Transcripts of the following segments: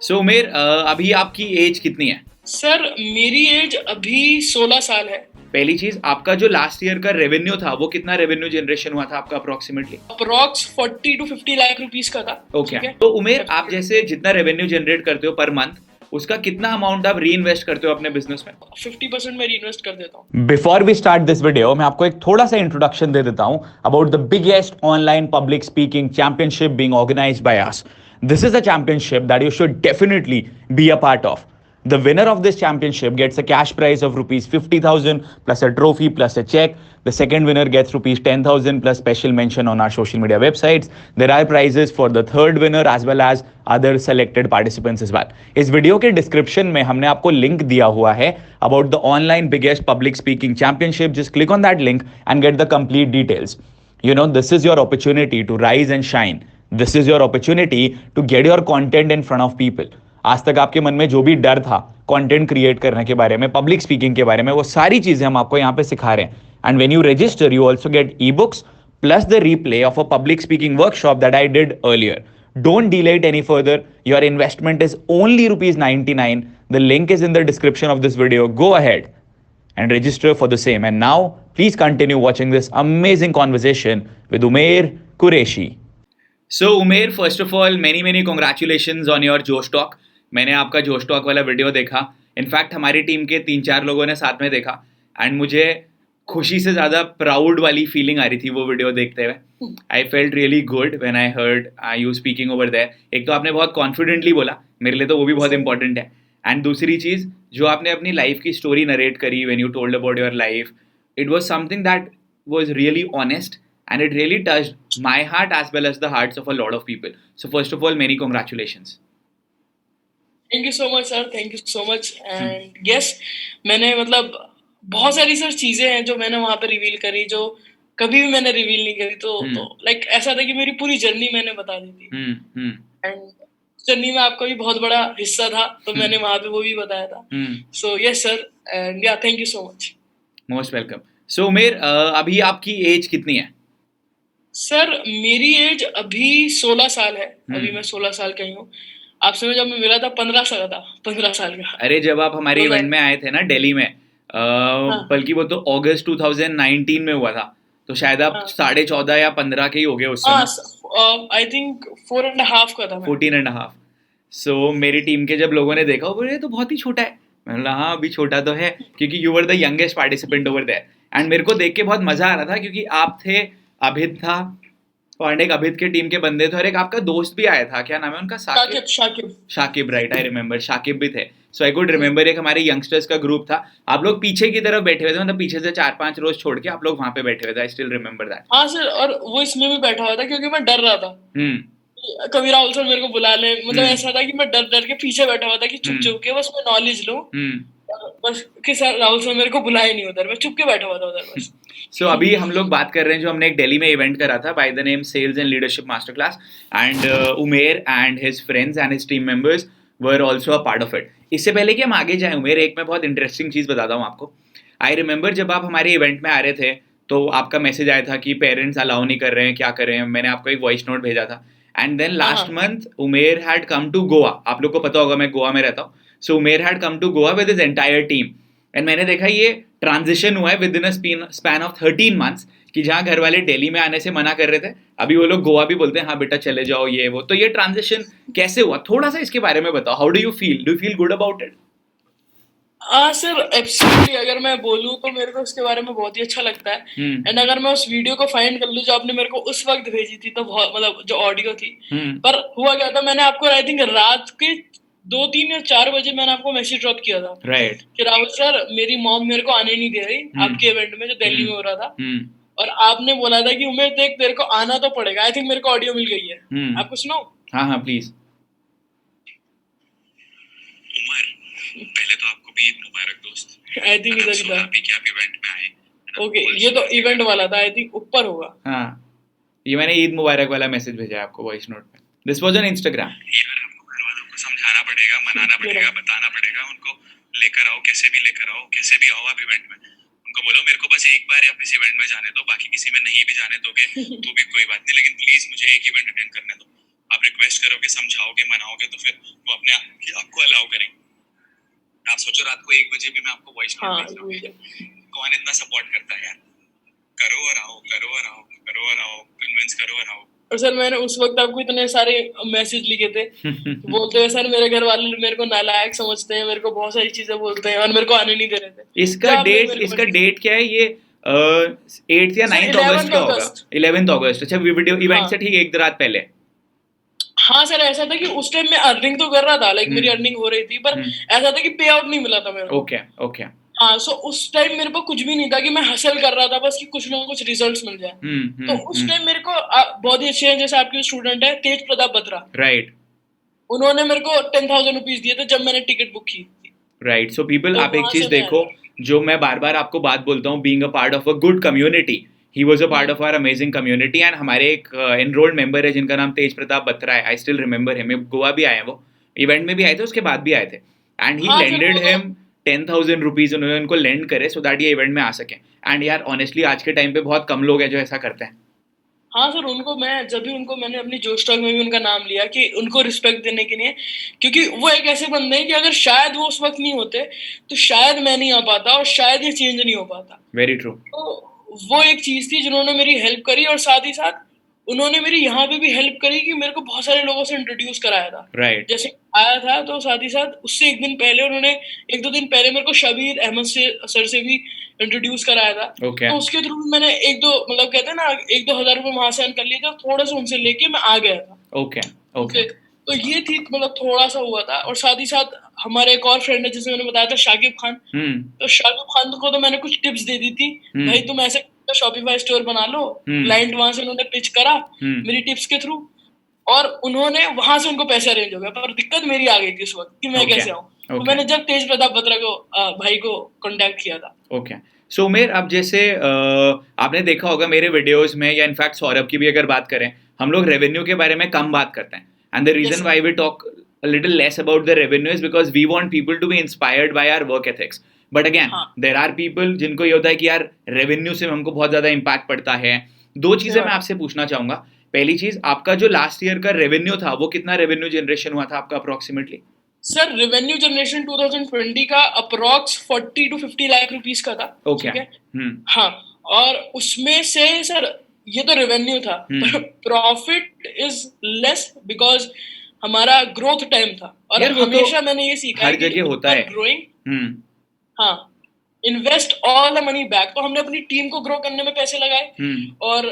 सो उमेर, अभी आपकी एज कितनी है? सर मेरी एज अभी 16 साल है। पहली चीज, आपका जो लास्ट ईयर का रेवेन्यू था वो कितना रेवेन्यू जनरेशन हुआ था आपका approximately? Approx 40 to 50 lakh rupees का था। ओके, ठीक है। तो उमेर, आप जैसे जितना रेवेन्यू जनरेट करते हो पर मंथ, उसका कितना अमाउंट आप री इन्वेस्ट करते हो अपने बिजनेस में? 50% मैं इन्वेस्ट कर देता हूँ। Before we start this video मैं आपको एक थोड़ा सा इंट्रोडक्शन दे देता हूं about the biggest online public speaking championship being organised by us. This is a championship that you should definitely be a part of. The winner of this championship gets a cash prize of rupees 50,000 plus a trophy plus a check. The second winner gets rupees 10,000 plus special mention on our social media websites. There are prizes for the third winner as well as other selected participants as well. इस video के description में हमने आपको link दिया हुआ है about the online biggest public speaking championship. Just click on that link and get the complete details. You know, this is your opportunity to rise and shine. This is your opportunity to get your content in front of people. आज तक आपके मन में जो भी डर था content create करने के बारे में, पब्लिक स्पीकिंग के बारे में, वो सारी चीजें हम आपको यहाँ पे सिखा रहे हैं. And when you register you also get e books plus the replay of a public speaking workshop that I did earlier. Don't delay it any further. Your investment is only rupees 99. The link is in the description of this video. Go ahead and register for the same. And now, please continue watching this amazing conversation with Umair Qureshi. So Umair, first of all many many congratulations on your Josh talk. मैंने आपका जोश talk वाला video देखा. In fact हमारी team के 3-4 लोगों ने साथ में देखा एंड मुझे खुशी से ज़्यादा प्राउड वाली फीलिंग आ रही थी वो वीडियो देखते हुए. I felt really good when I heard you speaking over there. एक तो आपने बहुत कॉन्फिडेंटली बोला, मेरे लिए तो वो भी बहुत इंपॉर्टेंट है. एंड दूसरी चीज़, जो आपने अपनी लाइफ की स्टोरी नरेट करी when you told about your life, it was something that was really honest and it really touched my heart as well as the hearts of a lot of people. So first of all, many congratulations. Thank you so much sir, thank you so much. And yes, मैंने मतलब बहुत सारी sir चीजें हैं जो मैंने वहां पे रिवील करी जो कभी भी मैंने रिवील नहीं करी. तो लाइक ऐसा था कि मेरी पूरी जर्नी मैंने बता दी थी. एंड जर्नी में आपका भी बहुत बड़ा हिस्सा था, तो मैंने वहां पे वो भी बताया था. So yes sir, and yeah thank you so much. Most welcome. So Umer, अभी आपकी एज कितनी है? सर मेरी एज अभी 16 साल है. अभी मैं 16 साल का ही हूँ. आपसे जब मैं मिला था 15 साल था, 15 साल का. अरे जब आप हमारे इवेंट में आए थे ना दिल्ली में, बल्कि वो तो अगस्त 2019 में हुआ था, तो शायद आप 14.5 या 15 के ही हो गए उस समय. आई थिंक 4.5 का था. 14.5. सो मेरी टीम के जब लोगों ने देखा, वो बोले तो बहुत ही छोटा है. मैंने बोला हाँ, अभी छोटा तो है, क्योंकि you were the youngest participant over there. And मेरे को देख के बहुत मजा आ रहा था, क्योंकि आप थे, अभित था, और एक अभित के टीम के बंदे थे, और एक आपका दोस्त भी आया था. क्या नाम है उनका? Shakib, right, I remember. Shakib भी थे. सो आई कुड रिमेम्बर. एक हमारे यंगस्टर्स का ग्रुप था. आप लोग पीछे की तरफ बैठे हुए थे, मतलब पीछे से 4-5 रोज छोड़ के आप लोग वहां पे बैठे हुए थे. I still remember that. हाँ सर, और वो इसमें भी बैठा हुआ था क्योंकि मैं डर रहा था. कभी राहुल सर मेरे को बुला ले, मतलब ऐसा था कि मैं डर डर के पीछे बैठा हुआ था कि चुप चुप के बस मैं नॉलेज लूं. बस कि सर राहुल सर मेरे को बुलाए नहीं उधर, मैं चुप के बैठा हुआ था उधर बस. सो अभी हम लोग बात कर रहे हैं जो हमने एक दिल्ली में इवेंट करा था by the name sales and leadership master class, and Umair and his friends and his team members were also a part of it. इससे पहले कि हम आगे जाएं उमेर, एक मैं बहुत इंटरेस्टिंग चीज़ बताता हूँ आपको. आई रिमेंबर जब आप हमारे इवेंट में आ रहे थे, तो आपका मैसेज आया था कि पेरेंट्स अलाउ नहीं कर रहे हैं, क्या कर रहे हैं. मैंने आपको एक वॉइस नोट भेजा था. And then last month Umair had come to Goa. आप लोग को पता होगा मैं गोवा में रहता हूँ. So Umer had come to Goa with his entire team. And मैंने देखा ये ट्रांजिशन हुआ है within a span of 13 months, कि जहाँ घर वाले दिल्ली में आने से मना कर रहे थे, अभी वो लोग गोवा भी बोलते हैं हाँ बेटा चले जाओ, ये वो. तो ये ट्रांजिशन कैसे हुआ, थोड़ा सा इसके बारे में बताओ. How do you feel good about it? हाँ सर, एब्सोल्युटली. अगर मैं बोलूँ तो मेरे को इसके बारे में बहुत ही अच्छा लगता है. एंड अगर मैं उस वीडियो को फाइंड कर लूँ जो आपने मेरे को उस वक्त भेजी थी, तो बहुत मतलब जो ऑडियो थी, पर हुआ क्या था, मैंने आपको आई थिंक रात के 2-3 या 4 बजे मैंने आपको मैसेज ड्रॉप किया था. राइट. कि राहुल सर मेरी मॉम मेरे को आने नहीं दे रही आपके इवेंट में जो दिल्ली में हो रहा था. और आपने बोला था कि उमेर देख तेरे को आना तो पड़ेगा. आई थिंक मेरे को ऑडियो मिल गई है. आपको सुनाओ? हाँ हाँ प्लीज. उमर, पहले तो आपको भी ईद मुबारक दोस्त. आई थिंक इधर ही था. कि आप इवेंट में आए. ओके, ये तो इवेंट वाला था. आई थिंक ऊपर होगा. हाँ, ये मैंने ईद मुबारक वाला मैसेज भेजा है आपको वॉइस नोट में. This was on Instagram. यार आपको घर वालों को समझाना पड़ेगा, मनाना पड़ेगा, बताना पड़ेगा उनको. लेकर आओ, कैसे भी लेकर आओ, कैसे भी आओ आप इवेंट में. उनको बोलो मेरे को बस एक बार आप इस इवेंट में जाने दो, बाकी किसी में नहीं भी जाने दोगे तो भी कोई बात नहीं, लेकिन प्लीज मुझे एक इवेंट अटेंड करने दो. आप रिक्वेस्ट रिक्वेस्ट करोगे, समझाओगे, मनाओगे तो फिर वो अपने आप आपको अलाउ करेंगे। आप सोचो रात को 1 बजे भी मैं आपको वॉइस नोट हाँ भेज रहा हूँ, ये- कौन इतना सपोर्ट करता है यार? करो और आओ, करो और आओ, करो और आओ, कन्विंस करो और आओ। और सर मैंने उस वक्त आपको इतने सारे मैसेज लिखे थे, बोलते हुए सर मेरे घर वाले मेरे को नालायक समझते हैं, मेरे को बहुत सारी चीजें बोलते हैं और मेरे को आने नहीं दे रहे थे। इसका जब आपने डेट मेरे को इसका डेट क्या है ये? 8th या सर 9th अगस्त 11th का होगा। अगस्त। 11th अगस्त। अच्छा, वीडियो इवेंट हाँ से ठीक एक रात पहले। हाँ सर, ऐसा था कि उस टाइम मैं अर्निंग तो कर रहा था, लाइक मेरी हम्म अर्निंग हो रही थी, पर हम्म ऐसा था कि पे आउट नहीं मिला था मेरे को। Okay okay. हाँ, सो उस टाइम मेरे को कुछ भी नहीं था कि मैं हसल कर रहा था बस कि कुछ ना कुछ रिजल्ट्स मिल जाए। तो उस टाइम मेरे को बहुत ही अच्छे हैं, जैसे आपके स्टूडेंट है तेज प्रताप बत्रा, राइट उन्होंने मेरे को 10,000 रुपीज दिए थे जब मैंने टिकट बुक की थी। राइट। सो पीपल, तो आप एक वहां चीज से मैं देखो, जो मैं बार बार आपको बात बोलता हूँ, being a part of a good community, he was a part of our amazing community. And हमारे एक एनरोल्ड मेंबर है जिनका नाम तेज प्रताप बत्रा है। I still remember him. Goa भी आए हैं वो, इवेंट में भी आए थे, उसके बाद भी आए थे। एंड ही हाँ सर लेंडेड वो तो हिम 10,000 रुपीज, उन्होंने उनको लेंड करे सो दैट ये इवेंट में आ सके। एंड यार ऑनेस्टली आज के टाइम पे बहुत कम लोग हैं जो ऐसा करते हैं। हाँ सर, उनको मैं जब भी उनको मैंने अपनी जोश टॉक में भी उनका नाम लिया कि उनको रिस्पेक्ट देने के लिए, क्योंकि वो एक ऐसे बंदे हैं कि अगर शायद वो उस वक्त नहीं होते तो शायद मैं नहीं आ पाता और शायद ये चेंज नहीं हो पाता। Very true. तो वो एक चीज थी जिन्होंने मेरी हेल्प करी, और साथ ही साथ उन्होंने मेरी यहाँ पे भी हेल्प करी कि मेरे को बहुत सारे लोगों से इंट्रोड्यूस कराया था। राइट जैसे आया था तो साथ ही साथ उससे एक दिन पहले उन्होंने, 1-2 दिन पहले मेरे को शबीर अहमद से सर से भी इंट्रोड्यूस कराया था। ओके तो उसके थ्रू भी मैंने 1-2 मतलब कहते हैं ना 1-2 हजार रुपये वहां से अर्न कर लिए थे, और थोड़ा सा उनसे लेके मैं आ गया था। Okay okay. ओके, तो ये थी मतलब थोड़ा सा हुआ था। और साथ ही साथ हमारे एक और फ्रेंड है जिसे मैंने बताया था, शाकिब खान। हम्म तो शाकिब खान को तो मैंने कुछ टिप्स दे दी थी, भाई हम्म तुम ऐसे शॉपिफाई स्टोर बना लो। हम्म क्लाइंट वहां से उन्होंने पिच करा हम्म मेरी टिप्स के थ्रू, और उन्होंने वहां से उनको पैसे अरेंज हो गया। पर दिक्कत मेरी आ गई थी उस वक्त कि मैं ओके कैसे आऊं। तो ओके मैंने जब तेज प्रताप बत्रा को भाई को कांटेक्ट किया था। ओके। सो उमेर, अब जैसे आपने देखा होगा मेरे वीडियोस में, या इनफैक्ट सौरभ की भी अगर बात करें, हम लोग रेवेन्यू के बारे में कम बात करते हैं। And the reason Yes, why we talk a little less about the revenue is because we want people to be inspired by our work ethics. But again, हाँ there are people जिनको ये होता है कि यार रेवेन्यू से हमको बहुत ज्यादा इम्पैक्ट पड़ता है। दो चीजें मैं आपसे पूछना चाहूंगा। पहली चीज, आपका जो लास्ट ईयर का रेवेन्यू था वो कितना रेवेन्यू जनरेशन हुआ था आपका अप्रोक्सीमेटली? सर, रेवेन्यू जनरेशन 2020 का अप्रोक्स 40 to 50 लाख रुपीस का था। ओके। ठीक है। हाँ, और उसमें से सर ये तो रेवेन्यू था, पर प्रॉफिट इज लेस बिकॉज हमारा ग्रोथ टाइम था। और यार वो तो हमेशा मैंने ये सीखा है हर कि जगह होता है। ग्रोइंग, हम्म हाँ, invest all the money back. तो हमने अपनी टीम को ग्रो करने में पैसे लगाए, हम्म और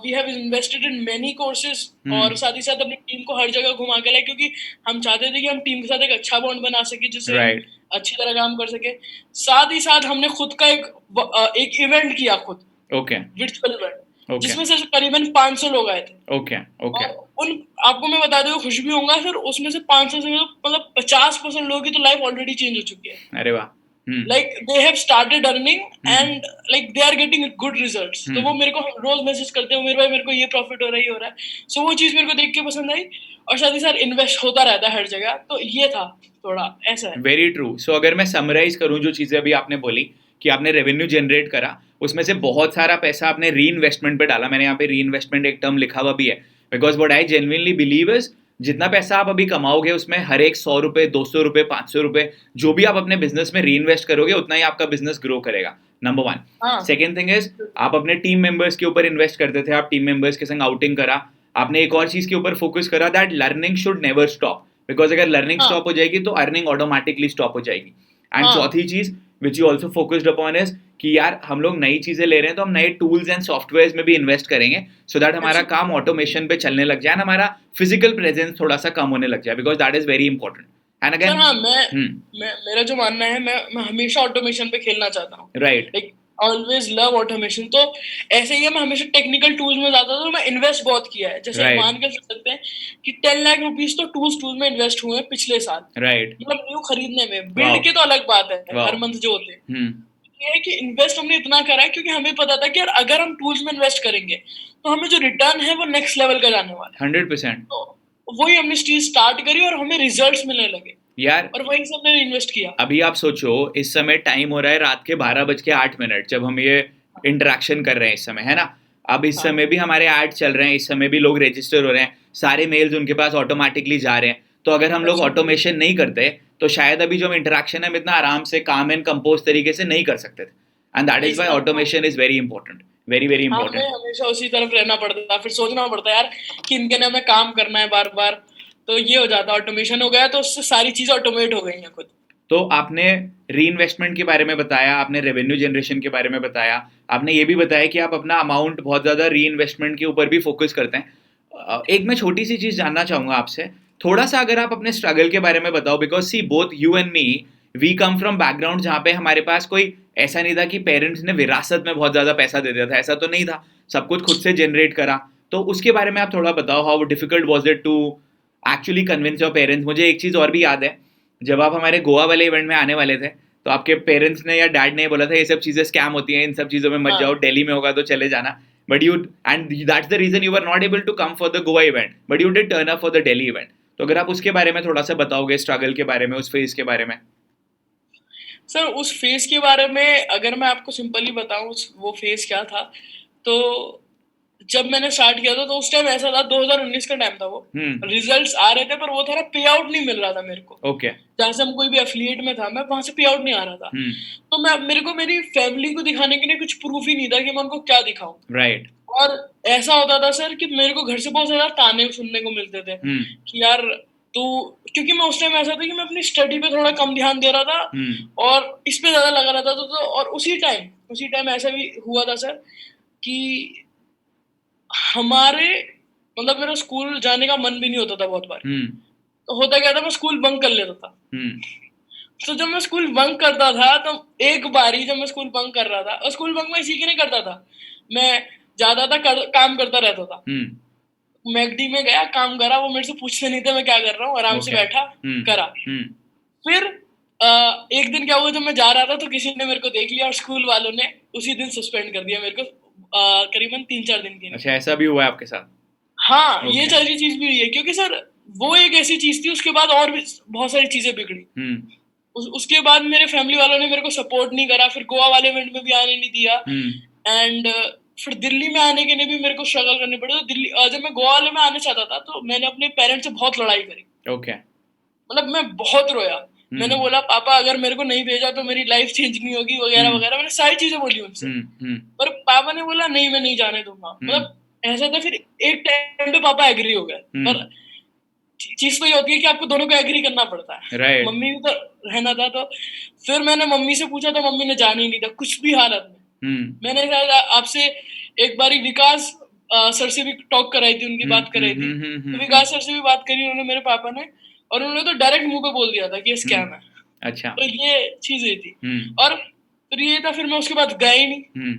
we have invested in many courses, और साथ ही साथ अपनी टीम को हर जगह घुमा के लाए, क्योंकि हम चाहते थे कि हम टीम के साथ एक अच्छा बॉन्ड बना सके जिससे हम राइट अच्छी तरह काम कर सके। साथ ही साथ हमने खुद का एक इवेंट किया खुद, ओके वर्चुअल इवेंट, ओके जिसमें से करीबन 500 लोग आए थे। Okay okay. और उन आपको मैं बता दूं, खुश भी होऊंगा सर, उसमें से 500 से मतलब 50% लोगों की तो लाइफ ऑलरेडी चेंज हो चुकी है। अरे वाह। Like they have started earning and like they are getting good results. तो वो मेरे को रोज मैसेज करते हैं, मेरे भाई मेरे को ये प्रॉफिट हो रहा है, ये हो रहा है। सो वो चीज मेरे को देख के पसंद आई, और साथ ही साथ इन्वेस्ट होता रहता है हर जगह। तो ये था थोड़ा ऐसा है। Very true. सो अगर मैं समराइज करूं जो चीजें अभी आपने बोली कि आपने रेवेन्यू जनरेट करा, उसमें से बहुत सारा पैसा आपने री इन्वेस्टमेंट पे डाला। मैंने यहाँ पे री इन्वेस्टमेंट एक टर्म लिखा हुआ भी है, because what I genuinely believe is जितना पैसा आप अभी कमाओगे उसमें हर एक 100 रुपए, 200 रुपए, 500 रुपए जो भी आप अपने बिजनेस में री इन्वेस्ट करोगे उतना ही आपका बिजनेस ग्रो करेगा। नंबर 1। हाँ सेकेंड थिंग इज, आप अपने टीम मेंबर्स के ऊपर इन्वेस्ट करते थे, आप टीम मेंबर्स के संग आउटिंग करा, आपने एक और चीज के ऊपर फोकस करा, that learning should never stop, because अगर लर्निंग हाँ स्टॉप हो जाएगी तो अर्निंग ऑटोमेटिकली स्टॉप हो जाएगी। एंड हाँ चौथी चीज which you also focused upon is कि यार हम लोग नई चीजें ले रहे हैं तो हम नए टूल्स एंड सॉफ्टवेयर में भी इन्वेस्ट करेंगे, सो दैट हमारा काम ऑटोमेशन पे चलने लग जाए, हमारा फिजिकल प्रेजेंस थोड़ा सा कम होने लग जाए, because that is very important. And sir, again हाँ, मैं मेरा जो मानना है, मैं हमेशा ऑटोमेशन पे खेलना चाहता हूँ। Right like always love automation. तो ऐसे ही है, मैं हमेशा टेक्निकल टूल्स में जाता था, तो मैं इन्वेस्ट बहुत किया है। जैसे Right. मान के चल सकते हैं कि 10 लाख रुपीस तो टूल्स में इन्वेस्ट हुए हैं पिछले साल, राइट मतलब न्यू खरीदने में। Wow. बिल्ड के तो अलग बात है, Wow. हर मंथ जो होते हैं। ये है कि इन्वेस्ट हमने इतना करा है क्योंकि हमें पता था कि यार अगर हम टूल्स में इन्वेस्ट करेंगे तो हमें जो रिटर्न है वो नेक्स्ट लेवल का जाने वाला है। 100%। तो वही हमने चीज स्टार्ट करी और हमें रिजल्ट्स मिलने लगे, यार और वहीं से हमने इन्वेस्ट किया। अभी आप सोचो, इस समय टाइम हो रहा है रात के 12:08 जब हम ये इंटरेक्शन कर रहे हैं इस समय, है ना? अब इस हाँ। समय भी हमारे एड चल रहे हैं, इस समय भी लोग रजिस्टर हो रहे हैं, सारे मेल्स उनके पास ऑटोमेटिकली जा रहे हैं। तो अगर हम लोग अच्छा। ऑटोमेशन नहीं करते तो शायद अभी जो हम इंटरेक्शन है हम इतना आराम से काम एंड कंपोज तरीके से नहीं कर सकते थे। एंड दैट इज वाई इसका तो automation is very important, very very हाँ, इंपॉर्टेंट। हमें हमेशा उसी तरफ रहना पड़ता है, फिर सोचना पड़ता है यार कि इनके ने हमें काम करना है बार बार, तो ये हो जाता है। ऑटोमेशन हो गया तो उससे सारी चीजें ऑटोमेट हो गई हैं खुद। तो आपने री इन्वेस्टमेंट के बारे में बताया, आपने रेवेन्यू जनरेशन के बारे में बताया, आपने ये भी बताया कि आप अपना अमाउंट बहुत ज़्यादा री इन्वेस्टमेंट के ऊपर भी फोकस करते हैं। एक मैं छोटी सी चीज़ जानना चाहूँगा आपसे, थोड़ा सा अगर आप अपने स्ट्रगल के बारे में बताओ, because see both you and me we come from background जहाँ पे हमारे पास कोई ऐसा नहीं था कि पेरेंट्स ने विरासत में बहुत ज़्यादा पैसा दे दिया था, ऐसा तो नहीं था, सब कुछ खुद से जनरेट करा। तो उसके बारे में आप थोड़ा बताओ, how difficult was it to actually convince your parents. मुझे एक चीज़ और भी याद है, जब आप हमारे गोवा वाले इवेंट में आने वाले थे तो आपके पेरेंट्स ने या डैड ने बोला था ये सब चीज़ें स्कैम होती हैं, इन सब चीज़ों में मत हाँ। जाओ, दिल्ली में होगा तो चले जाना। But you and that's the reason you are not able to come for the Goa event, but you did turn up for the Delhi event. तो अगर आप उसके बारे में थोड़ा सा बताओगे, स्ट्रगल के बारे में, उस फेज के बारे में। सर उस फेज के बारे में अगर मैं आपको सिंपली बताऊं वो फेज क्या था, तो जब मैंने स्टार्ट किया था तो उस टाइम ऐसा था, 2019 का टाइम था वो। रिजल्ट्स आ रहे थे पर वो था पे आउट नहीं मिल रहा था मेरे को। ओके। जहाँ से हम कोई भी एफिलिएट में था, मैं वहां से पे आउट नहीं आ रहा था। तो मेरे को मेरी फैमिली को दिखाने के लिए कुछ प्रूफ ही नहीं था कि मैं उनको क्या दिखाऊं। राइट। और ऐसा होता था सर कि मेरे को घर से बहुत ज्यादा ताने सुनने को मिलते थे कि यार तू, क्योंकि मैं उस टाइम ऐसा था कि मैं अपनी स्टडी पे थोड़ा कम ध्यान दे रहा था और इस पे ज्यादा लगा रहता था। तो और उसी टाइम ऐसा भी हुआ था सर कि हमारे मतलब मेरा स्कूल जाने का मन भी नहीं होता था बहुत बार। तो होता क्या था, मैं स्कूल बंक कर लेता था। तो जब मैं स्कूल बंक करता था तो एक बारी जब मैं स्कूल बंक कर रहा था, और स्कूल बंक मैं इसी के नहीं करता था, मैं जाता था काम करता रहता था। मैकडी में गया, काम करा, वो मेरे से पूछते नहीं थे मैं क्या कर रहा हूँ, आराम से बैठा करा। फिर एक दिन क्या हुआ, जब मैं जा रहा था तो किसी ने मेरे को देख लिया और स्कूल वालों ने उसी दिन सस्पेंड कर दिया मेरे को करीबन 3-4 दिन के लिए। अच्छा, ऐसा भी हुआ है आपके साथ? हाँ, ये सारी चीज भी हुई है, क्योंकि सर वो एक ऐसी चीज थी, उसके बाद और भी बहुत सारी चीजें बिगड़ी। उसके बाद मेरे फैमिली वालों ने मेरे को सपोर्ट नहीं करा, फिर गोवा वाले इवेंट में भी आने नहीं दिया। एंड फिर दिल्ली में आने के लिए भी मेरे को स्ट्रगल करनी पड़ी। तो दिल्ली जब मैं गोवा वाले में आने चाहता था तो मैंने अपने पेरेंट्स से बहुत लड़ाई करी। ओके। मतलब मैं बहुत रोया। मैंने बोला पापा अगर मेरे को नहीं भेजा तो मेरी लाइफ चेंज नहीं होगी वगैरह वगैरह, मैंने सारी चीजें बोली उनसे। पर पापा ने बोला नहीं, मैं नहीं जाने दूंगा। मतलब ऐसा था। फिर एक टाइम पे पापा एग्री हो गए, पर चीज तो ये होती है कि आपको दोनों को एग्री करना पड़ता है। Right. मम्मी भी तो रहना था। तो फिर मैंने मम्मी से पूछा तो मम्मी ने जाने ही नहीं था कुछ भी हालत में। मैंने शायद आपसे एक बारी विकास सर से भी टॉक कराई थी, उनकी बात कराई थी। तो विकास सर से भी बात करी उन्होंने, मेरे पापा ने, और उन्होंने तो डायरेक्ट मुंह पे बोल दिया था कि ये स्कैम है। अच्छा। तो ये चीज हुई थी। और फिर ये था, फिर मैं उसके बाद गया ही नहीं।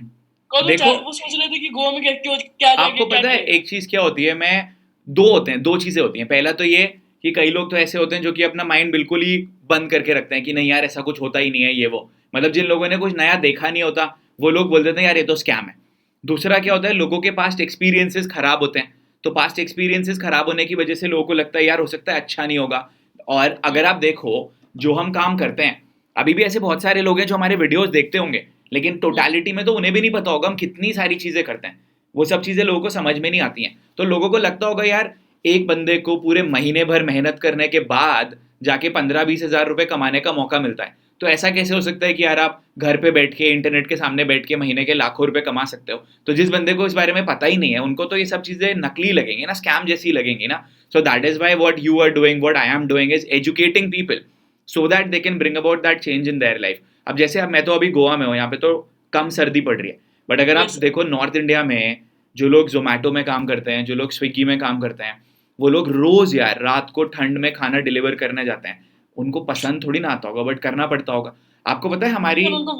देखो, वो सोच रहे थे कि गोवा में क्या आपको पता है एक चीज क्या होती है, दो चीजें होती हैं। पहला तो ये कि कई लोग तो ऐसे होते हैं जो कि अपना माइंड बिल्कुल ही बंद करके रखते हैं कि नहीं यार ऐसा कुछ होता ही नहीं है, ये वो, मतलब जिन लोगों ने कुछ नया देखा नहीं होता वो लोग बोल देते हैं यार ये तो स्कैम है। दूसरा क्या होता है, लोगों के पास्ट एक्सपीरियंसेस खराब होते हैं, तो पास्ट एक्सपीरियंसेस खराब होने की वजह से लोगों को लगता है यार हो सकता है अच्छा नहीं होगा। और अगर आप देखो जो हम काम करते हैं, अभी भी ऐसे बहुत सारे लोग हैं जो हमारे वीडियोस देखते होंगे, लेकिन टोटालिटी में तो उन्हें भी नहीं पता होगा हम कितनी सारी चीजें करते हैं। वो सब चीजें लोगों को समझ में नहीं आती हैं। तो लोगों को लगता होगा यार एक बंदे को पूरे महीने भर मेहनत करने के बाद जाके 15-20 हज़ार रुपए कमाने का मौका मिलता है, तो ऐसा कैसे हो सकता है कि यार आप घर पे बैठ के इंटरनेट के सामने बैठ के महीने के लाखों रुपए कमा सकते हो। तो जिस बंदे को इस बारे में पता ही नहीं है उनको तो ये सब चीजें नकली लगेंगी ना, स्कैम जैसी लगेंगी ना। So that is why what you are doing, what I am doing is educating people so that they can bring about that change in their life. अब जैसे अब मैं तो अभी गोवा में हूँ, यहाँ पे तो कम सर्दी पड़ रही है, बट अगर आप देखो नॉर्थ इंडिया में जो लोग जोमेटो में काम करते हैं, जो लोग स्विगी में काम करते हैं, वो लोग रोज यार रात को ठंड में खाना डिलीवर करने जाते हैं। उनको पसंद थोड़ी ना आता होगा बट करना पड़ता होगा। आपको पता है हमारी उनको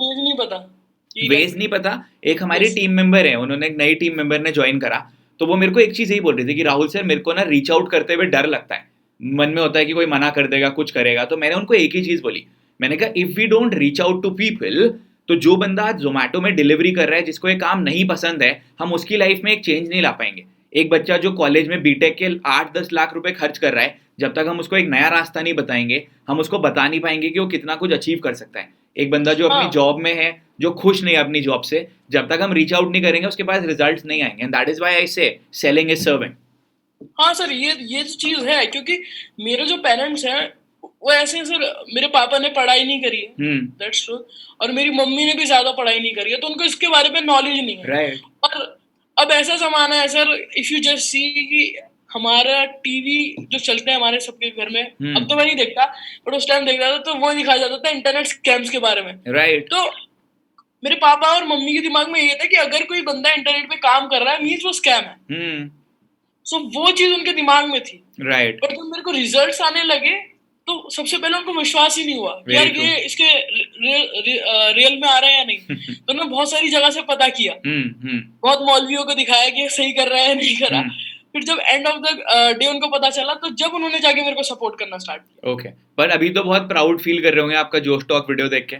वेज नहीं पता। एक हमारी टीम मेंबर है, उन्होंने एक नई टीम मेंबर ने ज्वाइन करा, तो वो मेरे को एक चीज यही बोल रही थी कि राहुल सर मेरे को ना रीच आउट करते हुए डर लगता है, मन में होता है कि कोई मना कर देगा, कुछ करेगा। तो मैंने उनको एक ही चीज बोली, मैंने कहा if we don't reach out to people, तो जो बंदा आज जोमेटो में डिलीवरी कर रहा है जिसको ये काम नहीं पसंद है, हम उसकी लाइफ में एक चेंज नहीं ला पाएंगे। एक बच्चा जो कॉलेज में बीटेक के 8-10 लाख रुपए खर्च कर रहा है, जब तक हम उसको एक नया रास्ता नहीं बताएंगे, हम उसको बता नहीं पाएंगे कि वो कितना कुछ अचीव कर सकता है। एक बंदा जो अपनी जॉब में है जो खुश नहीं है अपनी जॉब से, जब तक हम रीच आउट नहीं करेंगे उसके पास रिजल्ट्स नहीं आएंगे, and that is why I से सेलिंग इज सर्विंग। हाँ सर, ये तो चीज है, क्योंकि मेरे जो पेरेंट्स हैं वो ऐसे हैं सर, मेरे पापा ने पढ़ाई नहीं करी है, दैट्स ट्रू, और मेरी मम्मी ने भी ज्यादा पढ़ाई नहीं करी है, तो उनको इसके बारे में नॉलेज नहीं है। राइट। और अब ऐसा जमाना है sir, if you just see कि हमारा टीवी जो चलते हैं हमारे सबके घर में, अब तो मैं नहीं देखता, बट उस टाइम देखता था तो वो दिखाया जाता था इंटरनेट स्कैम्स के बारे में। राइट। तो मेरे पापा और मम्मी के दिमाग में ये था कि अगर कोई बंदा इंटरनेट पे काम कर रहा है मीन्स वो स्कैम है। सो वो चीज उनके दिमाग में थी। राइट। पर जब मेरे को रिजल्ट्स आने लगे तो सबसे पहले उनको विश्वास ही नहीं हुआ कि यार ये इसके रियल में आ रहा है या नहीं। तो उन्होंने बहुत सारी जगह से पता किया, बहुत मौलवियों को दिखाया कि ये सही कर रहा है नहीं कर रहा। फिर जब एंड ऑफ द डे उनको पता चला तो जब उन्होंने जाके मेरे को सपोर्ट करना स्टार्ट किया। ओके, पर अभी तो बहुत प्राउड फील कर रहे होंगे आपका जोश टॉक वीडियो देख के।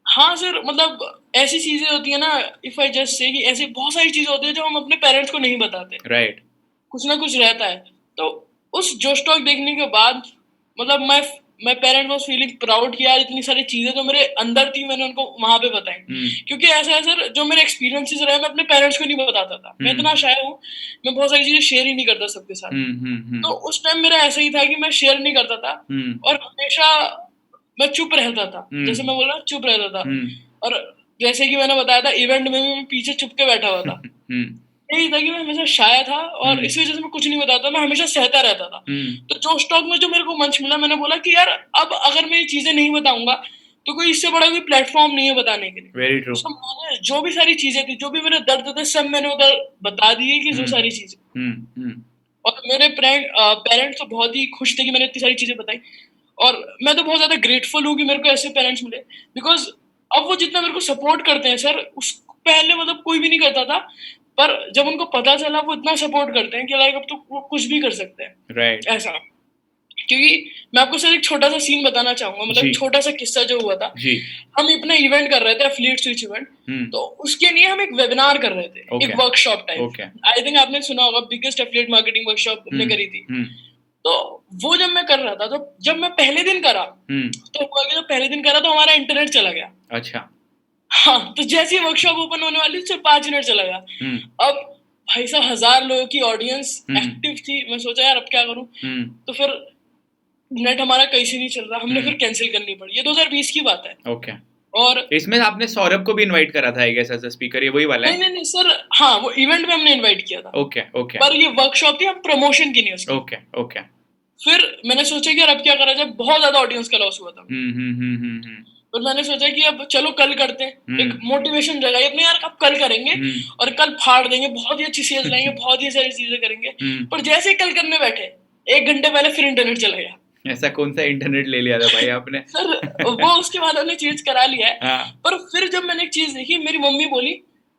हाँ सर, मतलब ऐसी चीजें होती है ना, इफ आई जस्ट से कि ऐसी बहुत सारी चीजें होती है जो हम अपने पेरेंट्स को नहीं बताते। राइट। कुछ ना कुछ रहता है। तो उस जोश टॉक देखने के बाद मतलब मैं पेरेंट्स वाज फीलिंग प्राउड कि यार इतनी सारी चीजें जो मेरे अंदर थी मैंने उनको वहां पे बताई। क्योंकि ऐसा है सर, जो मेरे एक्सपीरियंसेस रहे मैं अपने पेरेंट्स को नहीं बताता था। मैं इतना शाय हूँ, मैं बहुत सारी चीजें शेयर ही नहीं करता सबके साथ। तो उस टाइम मेरा ऐसा ही था कि मैं शेयर नहीं करता था और हमेशा मैं चुप रहता था। जैसे मैं बोल रहा चुप रहता था। और जैसे कि मैंने बताया था इवेंट में भी मैं पीछे चुप के बैठा हुआ था। यही था कि मैं हमेशा शाय था और इस वजह से मैं कुछ नहीं बताता, मैं हमेशा सहता रहता था। तो जोश टॉक में जो मेरे को मंच मिला, मैंने बोला कि यार अब अगर मैं ये चीजें नहीं बताऊंगा तो कोई इससे बड़ा कोई प्लेटफॉर्म नहीं है बताने के लिए। Very true. तो मैंने जो भी सारी चीजें थी, जो भी मेरे दर्द थे, सब मैंने उधर बता दिए कि जो सारी चीजें। और मेरे पेरेंट्स तो बहुत ही खुश थे कि मैंने इतनी सारी चीजें बताई। और मैं तो बहुत ज्यादा ग्रेटफुल हूँ कि मेरे को ऐसे पेरेंट्स मिले, बिकॉज अब वो जितना मेरे को सपोर्ट करते हैं सर, उस पहले मतलब कोई भी नहीं करता था, पर जब उनको पता चला वो इतना सपोर्ट करते हैं कि लाइक अब तो वो कुछ भी कर सकते हैं। राइट। ऐसा, क्योंकि मैं आपको सर एक छोटा सा सीन बताना चाहूंगा, मतलब छोटा सा किस्सा जो हुआ था। जी। हम अपना इवेंट कर रहे थे, एफिलिएट स्विच इवेंट। तो उसके लिए हम एक वेबिनार कर रहे थे, एक वर्कशॉप टाइप। आई थिंक आपने सुना होगा, बिगेस्ट एफिलिएट मार्केटिंग वर्कशॉप हमने करी थी। तो वो जब मैं कर रहा था, तो जब मैं पहले दिन करा तो हुआ कि जब पहले दिन करा तो हमारा इंटरनेट चला गया। अच्छा। हाँ, तो जैसे ही वर्कशॉप ओपन होने वाली सिर्फ 5 मिनट चला गया। अब भाई साहब 1000 लोगों की ऑडियंस एक्टिव थी। मैं सोचा यार अब क्या करूं। तो फिर नेट हमारा कैसे नहीं चल रहा, हमने फिर कैंसिल करनी पड़ी। ये 2020 की बात है। ओके। और इसमें आपने सौरभ को भी इनवाइट करा था I guess as a speaker, ये वही वाला है? नहीं सर, हाँ वो इवेंट में हमने इनवाइट किया था। Okay okay. पर ये वर्कशॉप थी, हम प्रमोशन की नहीं उसकी। Okay okay. फिर मैंने सोचा कि यार अब क्या करा जाए, बहुत ज्यादा ऑडियंस का लॉस हुआ था। फिर मैंने सोचा कि अब चलो कल करते हैं, एक मोटिवेशन जगाई अपने यार, अब कल करेंगे और कल फाड़ देंगे, बहुत ही अच्छी सेल्स लाएंगे, बहुत ही सारी चीजें करेंगे। पर जैसे ही कल करने बैठे 1 घंटे पहले फिर इंटरनेट चला गया। ऐसा कौन सा इंटरनेट ले लिया था भाई आपने? सर वो उसके बाद हमने चेंज करा लिया है। पर फिर जब मैंने एक चीज देखी, मेरी मम्मी बोली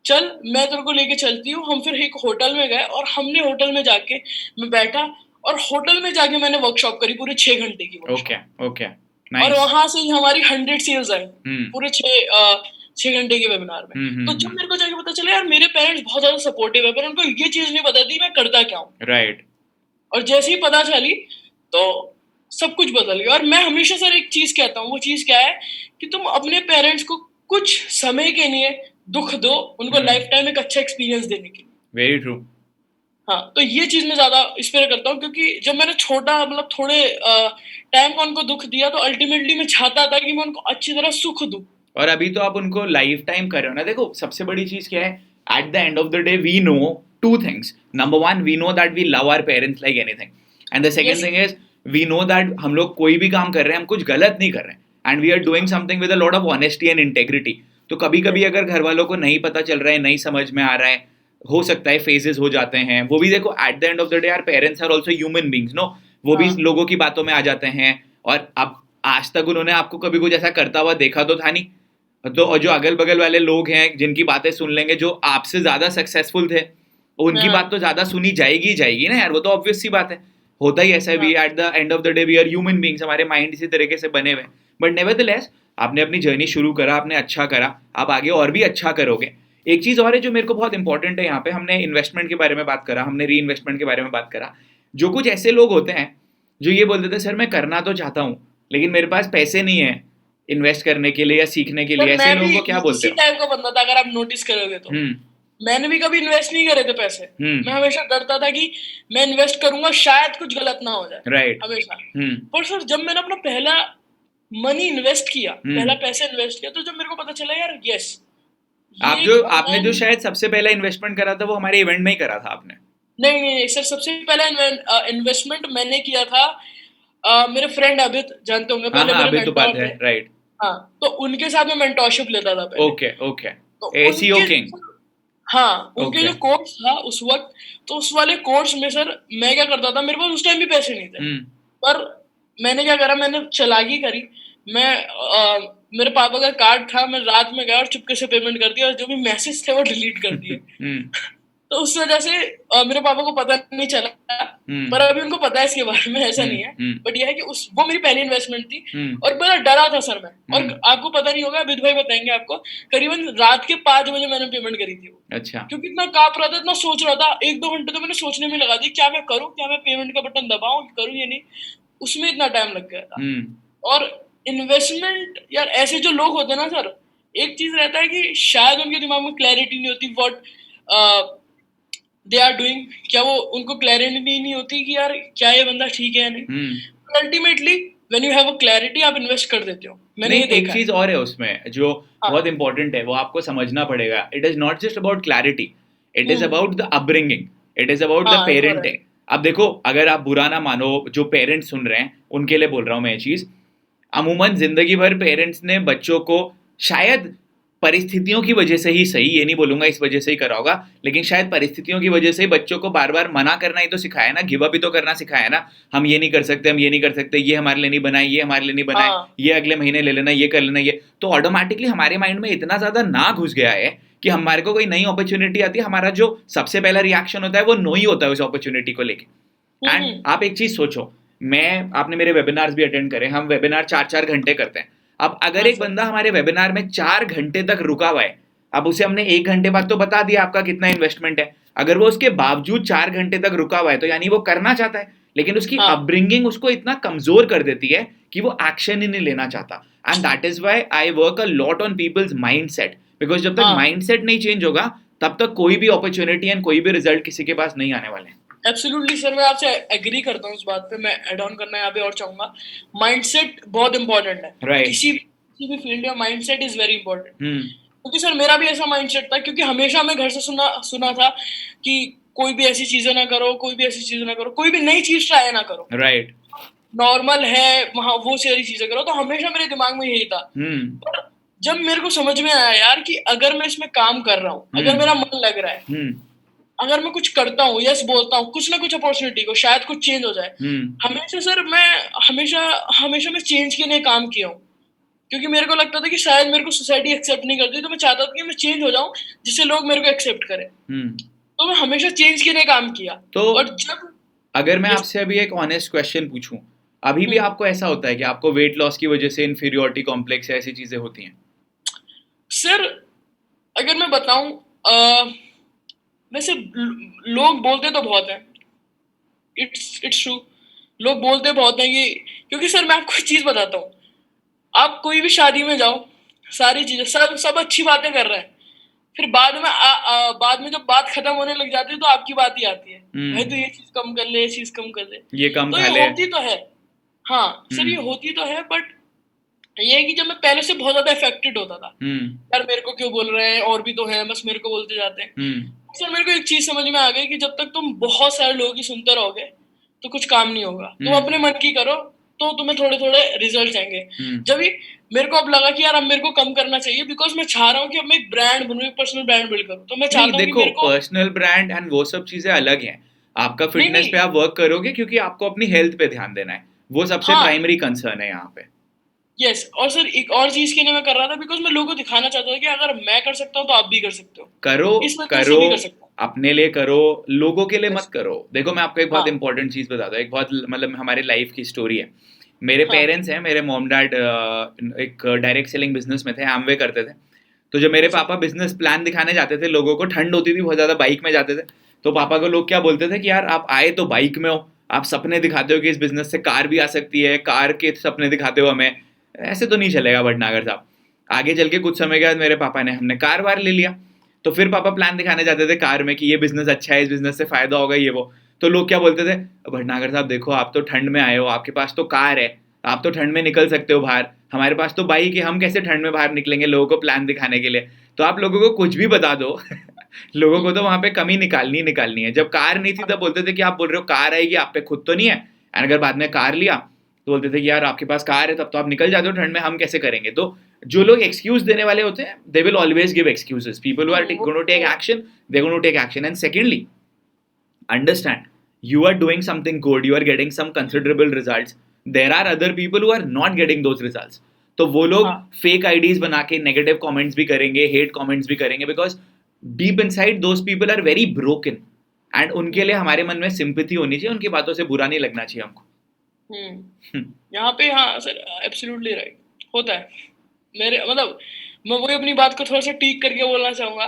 चल मैं तेरे को लेके चलती हूँ। हम फिर एक होटल में गए और हमने होटल में जाके मैं बैठा और होटल में जाके मैंने वर्कशॉप करी पूरे 6 घंटे की। Okay okay. और वहां से ही हमारी 100 सेल्स आए पूरे 6 घंटे के वेबिनार में। तो जब मेरे को जाके पता चला यार मेरे पेरेंट्स बहुत ज्यादा सपोर्टिव है, पर उनको ये चीज नहीं पता थी मैं करता क्या हूँ। राइट। और जैसे ही पता चली तो सब कुछ बदल गया। और मैं हमेशा सर एक चीज कहता हूँ, वो चीज क्या है कि तुम अपने पेरेंट्स को कुछ समय के लिए दुख दो, उनको लाइफ टाइम एक अच्छा एक्सपीरियंस देने के लिए। Very true. हाँ, तो ये चीज मैं ज्यादा इंस्पायर करता हूँ, क्योंकि जब मैंने छोटा मतलब थोड़े टाइम को उनको दुख दिया तो अल्टीमेटली मैं चाहता था कि मैं उनको अच्छी तरह सुख दूं। और अभी तो आप उनको लाइफ टाइम कर रहे हो ना। देखो सबसे बड़ी चीज क्या है, at the end of the day we know 2 things. Number 1, we know that we love our parents like anything, and the second thing is we know that हम लोग कोई भी काम कर रहे हैं हम कुछ गलत नहीं कर रहे हैं, and we are doing something with a lot of honesty and integrity. तो कभी कभी अगर घर वालों को नहीं पता चल रहा है, नहीं समझ में आ रहा है, हो सकता है फेजेस हो जाते हैं, वो भी देखो at the end of the day our parents are also human beings, no, वो भी लोगों की बातों में आ जाते हैं। और अब आज तक उन्होंने आपको कभी कुछ ऐसा करता हुआ देखा तो था नहीं, तो और जो अगल बगल वाले लोग हैं जिनकी बातें सुन लेंगे, जो आपसे ज्यादा सक्सेसफुल थे, उनकी बात तो ज्यादा सुनी जाएगी ना यार, वो तो ऑब्वियस सी बात है, होता ही ऐसा है। We at the end of the day we are human beings, हमारे माइंड इसी तरीके से बने हुए। बट नेवरदलेस आपने अपनी जर्नी शुरू करा, आपने अच्छा करा, आप आगे और भी अच्छा करोगे। एक चीज और है जो मेरे को बहुत इंपॉर्टेंट है, यहाँ पे हमने इन्वेस्टमेंट के बारे में बात करा, हमने री इन्वेस्टमेंट के बारे में बात करा। जो कुछ ऐसे लोग होते हैं जो ये बोलते थे सर मैं करना तो चाहता हूँ लेकिन मेरे पास पैसे नहीं है, इन्वेस्ट करने के लिए या सीखने के सर लिए, ऐसे मैं लोगों भी को क्या बोलते इसी हो? टाइप का बंदा था, अगर आप नोटिस करोगे तो। मैंने भी कभी इन्वेस्ट नहीं करे थे पैसे। मैं हमेशा डरता था कि मैं इन्वेस्ट करूंगा शायद कुछ गलत ना हो जाए, राइट। हमेशा। पर सर जब मैंने अपना पहला मनी इन्वेस्ट किया, पहला पैसा इन्वेस्ट किया, तो जब मेरे को पता चला यार यस, आपने जो शायद सबसे पहला इन्वेस्टमेंट करा था वो हमारे इवेंट में ही करा था आपने। नहीं नहीं नहीं सर, सबसे पहला इन्वेस्टमेंट मैंने किया था मेरे फ्रेंड अभित, जानते होंगे, हाँ पहले हाँ, मेरे अभी तो बात मेंटोर है, थे। राइट। हाँ, तो उनके साथ मैं मेंटोरशिप लेता था पहले। ओके ओके, तो एसीओ उनके किंग। हाँ, उनके Okay. जो कोर्स था उस वक्त, तो उस वाले कोर्स में सर मैं क्या करता था, मेरे पास उस टाइम भी पैसे नहीं थे, पर मैंने क्या करा, मैंने चालाकी करी। मैं मेरे पापा का कार्ड था, मैं रात में गया और चुपके से पेमेंट कर दिया और जो भी मैसेज थे वो डिलीट कर दिए। तो उस वजह से मेरे पापा को पता नहीं चला, पर अभी उनको पता है इसके बारे में, ऐसा नहीं है। बट यह है कि वो मेरी पहली इन्वेस्टमेंट थी और बड़ा डरा था सर मैं। और आपको पता नहीं होगा, अमित भाई बताएंगे आपको, करीबन रात के 5 बजे मैंने पेमेंट करी थी वो। अच्छा। क्योंकि इतना कांप रहा था, इतना सोच रहा था, 1-2 घंटे तो मैंने सोचने में लगा दी, क्या मैं करूं, क्या मैं पेमेंट का बटन दबाऊं, करूं या नहीं, उसमें इतना टाइम लग गया था। और इन्वेस्टमेंट यार, ऐसे जो लोग होते हैं ना सर, एक चीज रहता है कि शायद उनके दिमाग में क्लैरिटी नहीं होती व्हाट दे आर डूइंग, क्या वो, उनको क्लैरिटी नहीं होती कि यार क्या ये बंदा ठीक है या नहीं। Ultimately when you have a clarity, आप इन्वेस्ट कर देते हो। मैंने नहीं, ये देखा एक चीज और है उसमें जो बहुत इंपॉर्टेंट है, वो आपको समझना पड़ेगा। It is not just about clarity, it is about the upbringing, it is about the parenting. अब देखो, अगर आप बुरा ना मानो, जो पेरेंट्स सुन रहे हैं उनके लिए बोल रहा हूँ मैं ये चीज। अमूमन जिंदगी भर पेरेंट्स ने बच्चों को शायद परिस्थितियों की वजह से ही, सही ये नहीं बोलूंगा इस वजह से ही करा होगा, लेकिन शायद परिस्थितियों की वजह से ही बच्चों को बार बार मना करना ही तो सिखाया ना, गिव अप ही तो करना सिखाया ना। हम ये नहीं कर सकते, हम ये नहीं कर सकते, ये हमारे लिए नहीं बनाए, ये हमारे लिए नहीं बनाए, ये अगले महीने ले लेना, ये कर लेना, ये तो ऑटोमेटिकली हमारे माइंड में इतना ज्यादा ना घुस गया है कि हमारे को कोई नई अपॉर्चुनिटी आती है, हमारा जो सबसे पहला रिएक्शन होता है वो नो ही होता है उस अपॉर्चुनिटी को लेके। एंड आप एक चीज सोचो, आपने मेरे वेबिनार्स भी अटेंड करे, हम वेबिनार 4-4 घंटे करते हैं। अब अगर एक बंदा हमारे वेबिनार में 4 घंटे तक रुका हुआ है, अब उसे हमने 1 घंटे बाद तो बता दिया आपका कितना इन्वेस्टमेंट है, अगर वो उसके बावजूद 4 घंटे तक रुका हुआ है तो यानी वो करना चाहता है, लेकिन उसकी अपब्रिंगिंग उसको इतना कमजोर कर देती है कि वो एक्शन ही नहीं लेना चाहता। And that is why I work a lot on people's mindset, because जब तक माइंडसेट नहीं चेंज होगा तब तक कोई भी अपॉर्चुनिटी एंड कोई भी रिजल्ट किसी के पास नहीं आने वाले हैं। एब्सोल्युटली सर, मैं आपसे एग्री करता हूँ इस बात पे। मैं ऐड ऑन करना यहाँ पे और चाहूंगा, माइंडसेट बहुत इंपॉर्टेंट है। Right. किसी भी फील्ड में माइंडसेट इज वेरी इंपॉर्टेंट। क्योंकि सर मेरा भी ऐसा माइंडसेट था, क्योंकि हमेशा मैं घर से सुना था कि कोई भी ऐसी चीजें ना करो, कोई भी ऐसी चीजें ना करो, कोई भी नई चीज ट्राई ना करो, राइट, नॉर्मल है वहां वो सारी चीजें करो। तो हमेशा मेरे दिमाग में यही था। पर जब मेरे को समझ में आया यार कि अगर मैं इसमें काम कर रहा हूँ, अगर मेरा मन लग रहा है, अगर मैं कुछ करता हूँ, यस बोलता हूँ, कुछ ना कुछ अपॉर्चुनिटी को शायद कुछ चेंज हो जाए। हमेशा सर मैं हमेशा मैं चेंज के लिए काम किया हूँ, क्योंकि मेरे को लगता था कि शायद मेरे को सोसाइटी एक्सेप्ट नहीं करती, तो मैं चाहता था कि मैं चेंज हो जाऊं जिससे लोग मेरे को एक्सेप्ट करें। तो मैं हमेशा चेंज के लिए काम किया। तो और जब अगर मैं आपसे अभी एक ऑनेस्ट क्वेश्चन पूछूं, अभी भी आपको ऐसा होता है कि आपको वेट लॉस की वजह से इन्फीरियोरिटी कॉम्प्लेक्स या ऐसी चीजें होती हैं? सर अगर मैं बताऊं, वैसे लोग बोलते तो बहुत हैं, इट्स ट्रू, लोग बोलते बहुत हैं कि, क्योंकि सर मैं आपको एक चीज बताता हूँ, आप कोई भी शादी में जाओ, सारी चीजें सब अच्छी बातें कर रहे हैं, फिर बाद में जब बात खत्म होने लग जाती है तो आपकी बात ही आती है, भाई तो ये चीज कम कर ले, ये चीज कम कर ले, ये कम तो खा ये ले। होती तो है। हाँ सर, ये होती तो है, बट ये है कि जब मैं पहले से बहुत ज्यादा इफेक्टेड होता था, यार मेरे को क्यों बोल रहे हैं, और भी तो है, बस मेरे को बोलते जाते हैं। सर मेरे को एक चीज समझ में आ गई कि जब तक तुम बहुत सारे लोगों की सुनते रहोगे तो कुछ काम नहीं होगा। तुम अपने मन की करो तो तुम्हें थोड़े थोड़े रिजल्ट आएंगे। जब भी मेरे को अब लगा कि यार अब मेरे को कम करना चाहिए, बिकॉज मैं चाह रहा हूँ कि अब मैं एक ब्रांड बनूं, एक पर्सनल ब्रांड बिल्ड करूं, तो मैं चाहता हूँ कि मेरे को पर्सनल ब्रांड एंड वो सब चीजें अलग हैं। आपका फिटनेस पे आप वर्क करोगे क्योंकि आपको अपनी हेल्थ पे ध्यान देना है, वो सबसे प्राइमरी कंसर्न है यहाँ पे। यस, और सर एक और चीज के लिए मैं कर रहा था, बिकॉज मैं लोगों को दिखाना चाहता था कि अगर मैं कर सकता हूँ तो आप भी कर सकते हो। करो अपने लिए करो, लोगों के लिए मत करो। देखो मैं आपको एक बहुत इंपॉर्टेंट चीज बताता हूँ, एक बहुत मतलब हमारे लाइफ की स्टोरी है। मेरे पेरेंट्स हैं, मेरे मॉम डैड एक डायरेक्ट सेलिंग बिजनेस में थे, एमवे करते थे। तो जब मेरे पापा बिजनेस प्लान दिखाने जाते थे लोगों को, ठंड होती थी बहुत ज्यादा, बाइक में जाते थे, तो पापा को लोग क्या बोलते थे कि यार आप आए तो बाइक में हो, आप सपने दिखाते हो कि इस बिजनेस से कार भी आ सकती है, कार के सपने दिखाते हो हमें, ऐसे तो नहीं चलेगा भटनागर साहब। आगे चल के कुछ समय के बाद मेरे पापा ने, हमने कार वार ले लिया, तो फिर पापा प्लान दिखाने जाते थे कार में कि ये बिजनेस अच्छा है, इस बिजनेस से फायदा होगा, ये वो। तो लोग क्या बोलते थे, भटनागर साहब देखो आप तो ठंड में आए हो, आपके पास तो कार है, आप तो ठंड में निकल सकते हो बाहर, हमारे पास तो बाइक है, हम कैसे ठंड में बाहर निकलेंगे लोगों को प्लान दिखाने के लिए। तो आप लोगों को कुछ भी बता दो लोगों को तो वहां पे कमी निकालनी है। जब कार नहीं थी तब बोलते थे कि आप बोल रहे हो कार आएगी, आप पे खुद तो नहीं है। एंड अगर बाद में कार लिया तो बोलते थे कि यार आपके पास कार है तब तो आप निकल जाते हो ठंड में, हम कैसे करेंगे। तो जो लोग एक्सक्यूज देने वाले होते हैं, they will always give excuses. People who are going to take action, they going to take action. And secondly, understand, you are doing something good, you are getting some considerable results, there are other people who are not getting those results. तो वो लोग fake IDs बना के negative comments भी करेंगे, hate comments भी करेंगे, because deep inside those people are very broken. And उनके लिए हमारे मन में सिंपैथी होनी चाहिए, उनकी बातों से बुरा नहीं लगना चाहिए हमको। यहाँ पे हाँ सर, एब्सोल्युटली राइट होता है। मेरे मतलब मैं वही अपनी बात को थोड़ा सा टीक करके बोलना चाहूंगा,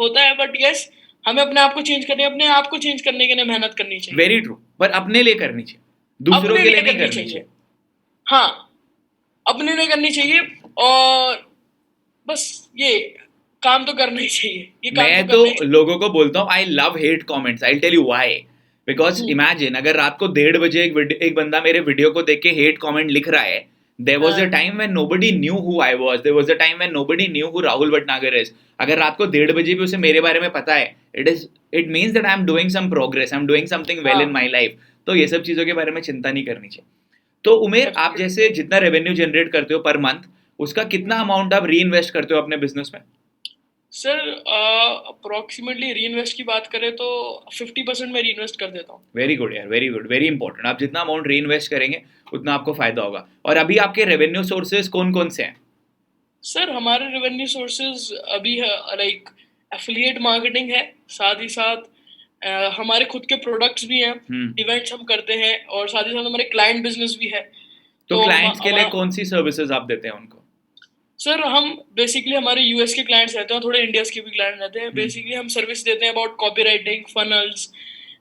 होता है, बट यस हमें अपने आप को चेंज करने, अपने आप को चेंज करने के लिए मेहनत करनी चाहिए। वेरी ट्रू, पर अपने लिए करनी चाहिए, दूसरों के लिए नहीं करनी चाहिए। हाँ, अपने लिए करनी चाहिए, और बस ये काम तो करना ही चाहिए। ये काम मैं तो लोगों को बोलता हूँ, I love hate comments, I tell you why. Because imagine अगर रात को 1:30 बजे एक बंदा मेरे वीडियो को देख के हेट कमेंट लिख रहा है, there was a time when nobody knew who I was, there was a time when nobody knew who Rahul Bhatnagar is. अगर रात को 1:30 बजे भी उसे मेरे बारे में पता है, it means that I am doing some progress, I am doing something well in my life. तो ये सब चीजों के बारे में चिंता नहीं करनी चाहिए। तो उमेर, आप जैसे जितना रेवेन्यू जनरेट करते हो पर मंथ, उसका कितना अमाउंट आप री इन्वेस्ट करते हो अपने बिजनेस में? सर अप्रोक्सीमेटली री इन्वेस्ट की बात करें तो 50% में री इन्वेस्ट कर देता हूँ। वेरी गुड यार, वेरी गुड, वेरी इंपॉर्टेंट। आप जितना अमाउंट री इन्वेस्ट करेंगे उतना आपको फायदा होगा। और अभी आपके रेवेन्यू सोर्सेज कौन कौन से हैं? सर हमारे रेवेन्यू सोर्सेज अभी लाइक एफिलिएट मार्केटिंग है, साथ ही साथ हमारे खुद के प्रोडक्ट्स भी हैं, इवेंट्स हम करते हैं, और साथ ही साथ हमारे क्लाइंट बिजनेस भी है। तो क्लाइंट्स के लिए कौन सी सर्विसेज आप देते हैं उनको? सर हम बेसिकली, हमारे यूएस के क्लाइंट्स रहते हैं, थोड़े इंडिया के भी क्लाइंट रहते हैं। बेसिकली हम सर्विस देते हैं about copywriting, funnels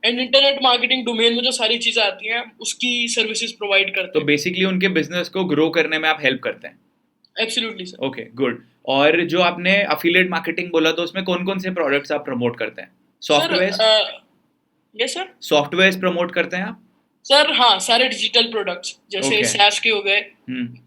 and internet marketing domain में जो सारी चीजें आती हैं उसकी सर्विसेज प्रोवाइड करते हैं। तो बेसिकली उनके बिजनेस को ग्रो करने में आप हेल्प करते हैं? Absolutely sir. Okay, good. और जो आपने अफिलिएट मार्केटिंग बोला, तो उसमें कौन कौन से प्रोडक्ट्स आप प्रमोट करते हैं? Software? Yes sir. Software promote करते हैं आप? सर हाँ, सारे डिजिटल प्रोडक्ट्स, जैसे SaaS के हो गए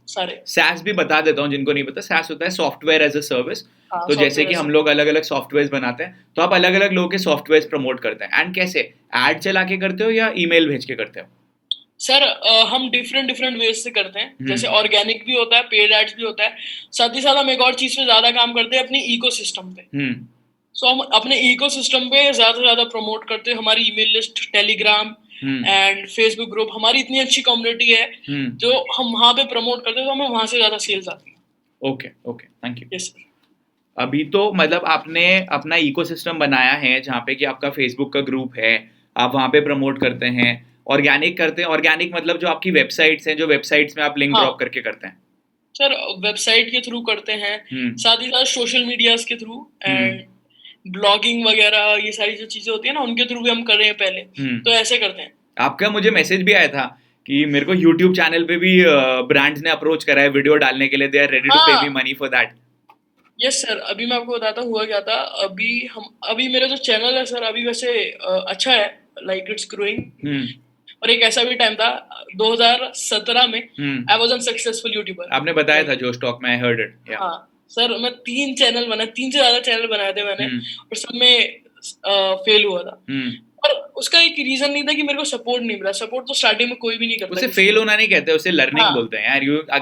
सारे। SaaS भी बता देता हूँ जिनको नहीं पता, SaaS होता है सॉफ्टवेयर एज अ सर्विस। तो जैसे कि हम लोग अलग अलग सॉफ्टवेयर बनाते हैं, तो आप अलग अलग लोगों के सॉफ्टवेयर प्रमोट करते हैं। एंड कैसे, एड चला के करते हो या ईमेल भेज के करते हो? सर हम डिफरेंट वेज से करते हैं, जैसे ऑर्गेनिक भी होता है, पेड एड्स भी होता है, साथ ही साथ हम एक और चीज पे ज्यादा काम करते हैं, अपने इकोसिस्टम पे। सो हम अपने इकोसिस्टम पे ज्यादा से ज्यादा प्रमोट करते हैं। हमारी email list, Telegram and Facebook group, हमारी इतनी अच्छी कम्युनिटी है जो हम वहाँ पे प्रमोट करते हैं, तो हमें वहाँ से ज्यादा सेल्स आती है। Okay, thank you. Yes sir. अभी तो मतलब आपने अपना इकोसिस्टम बनाया है जहाँ पे कि आपका फेसबुक का ग्रुप है, आप वहाँ पे प्रमोट करते हैं, ऑर्गेनिक करते हैं। ऑर्गेनिक मतलब जो आपकी वेबसाइट्स हैं, जो वेबसाइट्स में आप लिंक ड्रॉप करके करते हैं? सर वेबसाइट के थ्रू करते हैं, साथ ही साथ सोशल मीडियाज के थ्रू एंड ब्लॉगिंग वगैरह, ये सारी जो चीजें होती है ना, उनके थ्रू भी हम कर रहे हैं पहले। तो ऐसे करते हैं। आपका मुझे मैसेज भी आया था कि मेरे को YouTube चैनल पे भी ब्रांड्स ने अप्रोच करा है वीडियो डालने के लिए, दे आर रेडी टू पे me money for that. Yes sir, अभी मैं आपको बताता हूँ हुआ क्या था। अभी मेरा जो चैनल है सर, अभी वैसे अच्छा है, लाइक इट्स ग्रोइंग। और एक ऐसा भी टाइम था 2017 में, I was a successful YouTuber. आपने बताया था जो स्टॉक में, आई हर्ड इट। हाँ सर, मैं 3 से ज्यादा चैनल बनाए थे मैंने, और सब में फेल हुआ था। और उसका एक रीजन नहीं था कि मेरे को सपोर्ट नहीं मिला। सपोर्ट तो स्टार्टिंग में कोई भी नहीं करता। उसे फेल होना नहीं कहते, उसे लर्निंग बोलते हैं यार।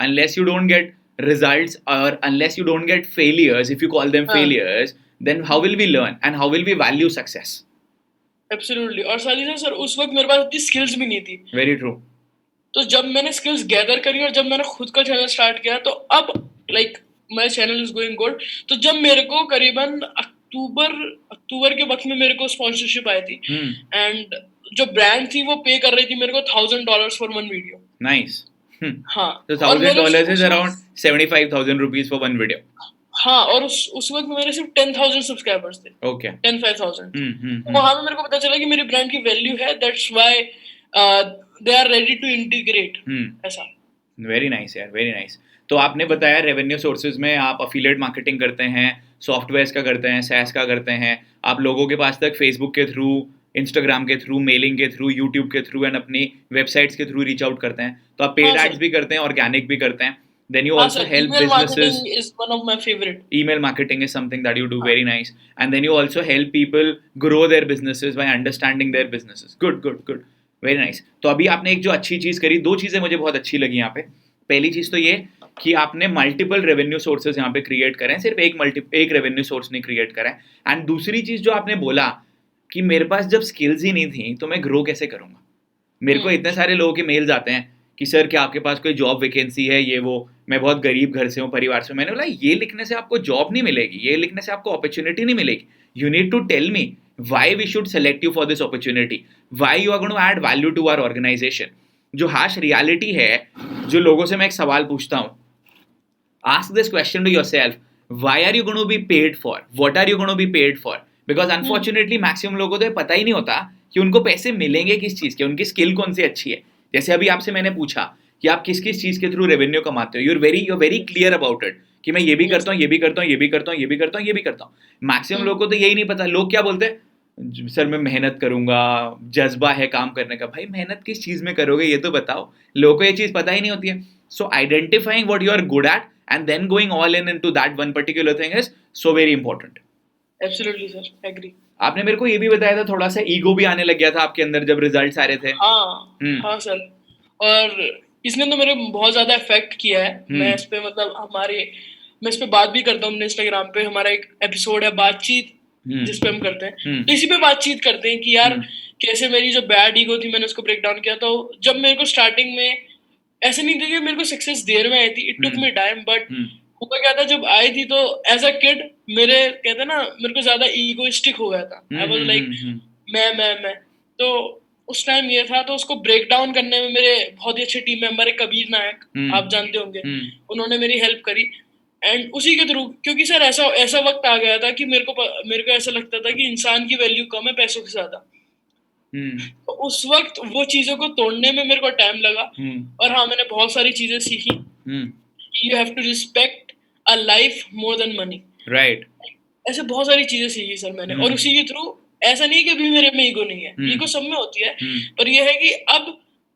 unless you don't get results or unless you don't get failures, if you call them failures, then how will we learn and how will we value success? Absolutely. और साथ ही साथ सर उस वक्त मेरे पास इतनी स्किल्स भी नहीं थी। Very true. तो जब मैंने स्किल्स गैदर करी और जब मैंने खुद का चैनल स्टार्ट किया, तो अब like my channel is going good. तो जब मेरे को करीबन अक्टूबर के वक्त में मेरे को स्पॉन्सरशिप आई थी, एंड जो ब्रांड थी वो पे कर रही थी मेरे को $1,000 फॉर वन वीडियो। नाइस। हाँ, तो $1,000 is around 75,000 rupees for one video. हाँ, और उस वक्त मेरे सिर्फ 10,000 सब्सक्राइबर्स थे। ओके। 10,000। तो वहां पे मेरे को पता चला कि मेरी ब्रांड की वैल्यू है, that's why they are ready to integrate. ऐसा। वेरी नाइस यार, वेरी नाइस। तो आपने बताया रेवेन्यू सोर्सेज में आप अफिलिएट मार्केटिंग करते हैं, सॉफ्टवेयर्स का करते हैं, सैस का करते हैं, आप लोगों के पास तक फेसबुक के थ्रू, इंस्टाग्राम के थ्रू, मेलिंग के थ्रू, यूट्यूब के थ्रू एंड अपनी वेबसाइट्स के थ्रू रीच आउट करते हैं। तो आप पेड हाँ एड्स सर, भी करते हैं, ऑर्गेनिक भी करते हैं। देन यू हाँ also sir, help email businesses. Marketing is one of my favourite. Email marketing is something that you do हाँ very nice, and then you also help people grow their businesses by understanding their businesses. Good, good, good, very nice. तो अभी आपने एक जो अच्छी चीज करी, दो चीजें मुझे बहुत अच्छी लगी यहाँ पे। पहली चीज तो ये कि आपने मल्टीपल रेवेन्यू सोर्सेज यहाँ पे क्रिएट करें, सिर्फ एक रेवेन्यू सोर्स नहीं क्रिएट करा है। एंड दूसरी चीज जो आपने बोला कि मेरे पास जब स्किल्स ही नहीं थी तो मैं ग्रो कैसे करूंगा। मेरे को इतने सारे लोगों के मेल्स आते हैं कि सर क्या आपके पास कोई जॉब वैकेंसी है, ये वो, मैं बहुत गरीब घर से हूँ, परिवार से हूँ। मैंने बोला ये लिखने से आपको जॉब नहीं मिलेगी, ये लिखने से आपको अपॉर्चुनिटी नहीं मिलेगी। You need to tell me why we should select you for this opportunity, why you are going to add value to our organization. जो हार्श रियलिटी है, जो लोगों से मैं एक सवाल पूछता हूँ, ask this question to yourself, why are you going to be paid for, what are you going to be paid for? Because unfortunately maximum लोगों को तो ये पता ही नहीं होता कि उनको पैसे मिलेंगे किस चीज़ के, उनकी स्किल कौन सी अच्छी है। जैसे अभी आपसे मैंने पूछा कि आप किस किस चीज़ के थ्रू रेवेन्यू कमाते हो, you're very clear about it कि मैं ये भी करता हूँ, ये भी करता हूँ, ये भी करता हूँ, ये भी करता हूँ, ये भी करता हूँ। मैक्सिमम लोगों को तो यही नहीं पता। लोग क्या बोलते हैं, सर मैं मेहनत करूंगा, जज्बा है काम करने का। भाई मेहनत किस चीज़ में करोगे ये तो बताओ। लोगों को ये चीज़ पता ही नहीं होती है। So identifying what you are good at and then going all in into that one particular thing is so very important. Absolutely sir, agree. आपने मेरे को ये भी बताया था थोड़ा सा ईगो भी आने लग गया था आपके अंदर जब रिजल्ट्स आ रहे थे। हाँ सर, और इसने तो मेरे बहुत ज्यादा इफेक्ट किया है। मैं इस पे मतलब मैं इस पे बात भी करता हूँ इंस्टाग्राम पे। हमारा एक एपिसोड है बातचीत जिसपे हम करते हैं, तो इसी पे बातचीत करते हैं कि यार कैसे मेरी जो बैड ईगो थी मैंने उसको ब्रेक डाउन किया। तो जब मेरे को स्टार्टिंग में ऐसे नहीं था कि मेरे को सक्सेस देर में आई थी, it took me time, but हुआ क्या था जब आई थी तो एज अ किड मेरे कहते ना मेरे को ज्यादा ईगोइस्टिक हो गया था। आई वाज लाइक मैं तो उस टाइम ये था। तो उसको ब्रेक डाउन करने में मेरे बहुत ही अच्छे टीम मेंबर है कबीर नायक, आप जानते होंगे, उन्होंने मेरी हेल्प करी। एंड उसी के थ्रू, क्योंकि सर ऐसा वक्त आ गया था कि मेरे को ऐसा लगता था कि इंसान की वैल्यू कम है पैसों से ज्यादा। तो उस वक्त वो चीजों को तोड़ने में मेरे को टाइम लगा। और हाँ, मैंने बहुत सारी चीजें सीखी। You have to respect a life more than money, right. ऐसे बहुत सारी चीजें सीखी सर मैंने। और उसी के थ्रू ऐसा नहीं कि अभी मेरे में ईगो नहीं है, ईगो सब में होती है, पर यह है कि अब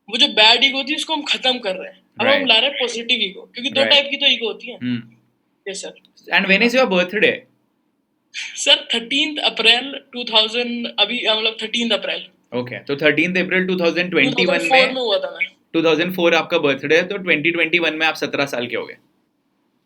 वो जो बैड ईगो थी उसको हम खत्म कर रहे हैं। अब हम ला रहे हैं पॉजिटिव ईगो, क्योंकि दो टाइप की तो ईगो होती है। Yes sir. And when is your birthday? Sir 13 अप्रैल 2000, अभी मतलब 13 अप्रैल। ओके, तो 13 अप्रैल 2021 में हुआ था मैं। 2004 आपका बर्थडे है, तो 2021 में आप 17 साल के हो गए।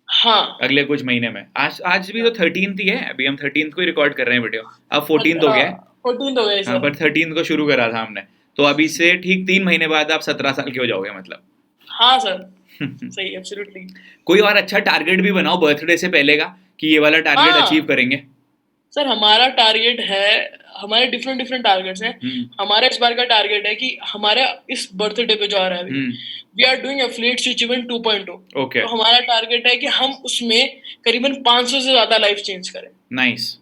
हाँ, अगले कुछ महीने में। आज भी तो 13th ही है, अभी हम 13th को ही रिकॉर्ड कर रहे हैं वीडियो। अब 14th हो गया है। 14 हो गया हाँ, पर 13th को शुरू करा था हमने, तो अभी से ठीक 3 महीने बाद आप 17 साल के हो जाओगे मतलब। हाँ सर, सही, एब्सोल्युटली। कोई और अच्छा टारगेट भी बनाओ बर्थडे से पहले का कि ये वाला टारगेट अचीव करेंगे। सर हमारा टारगेट है, हमारे डिफरेंट टारगेट्स हैं। हमारा इस बार का टारगेट है कि हमारा इस बर्थडे पे जो आ रहा है अभी, we are doing affiliate switch event 2.0। Okay, तो हमारा टारगेट है कि हम उसमें करीबन 500 से ज्यादा लाइफ चेंज करें। Nice.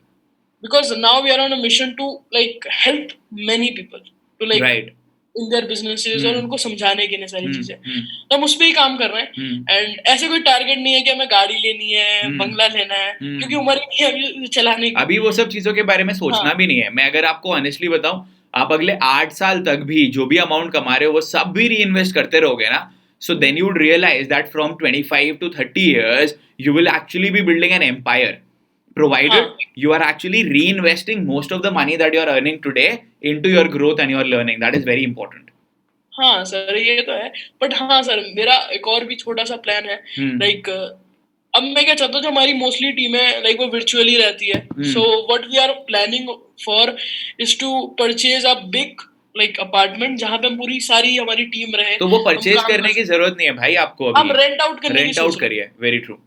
Because now we are on a mission to like help many people to like right in their businesses, और उनको समझाने के लिए सारी चीजें। तो हम उस पर ही काम कर रहे हैं। एंड ऐसे कोई टारगेट नहीं है कि हमें गाड़ी लेनी है, बंगला लेना है, क्योंकि उम्र ही नहीं है अभी चलाने की। अभी वो सब चीजों के बारे में सोचना भी नहीं है। मैं अगर आपको ऑनेस्टली बताऊं, आप अगले 8 साल तक भी जो भी अमाउंट कमा रहे हो वो सब भी री इन्वेस्ट करते रहोगे ना, so then you would realize that from 25 to 30 years you will actually be building an empire, provided you are actually reinvesting most of the money that you are earning today into your growth and your learning. That is very important. हाँ sir, ये तो है। But हाँ sir, मेरा एक और भी छोटा सा प्लान है। लाइक अब मैं क्या चाहता हूँ, जो हमारी मोस्टली टीम है लाइक वो वर्चुअली रहती है। So what we are planning for is to purchase a big like apartment जहाँ पे हम पूरी सारी हमारी टीम रहे। तो वो परचेज करने की जरूरत नहीं है भाई आपको, हम रेंट आउट करने की सोच रहे हैं। करिए। Very true.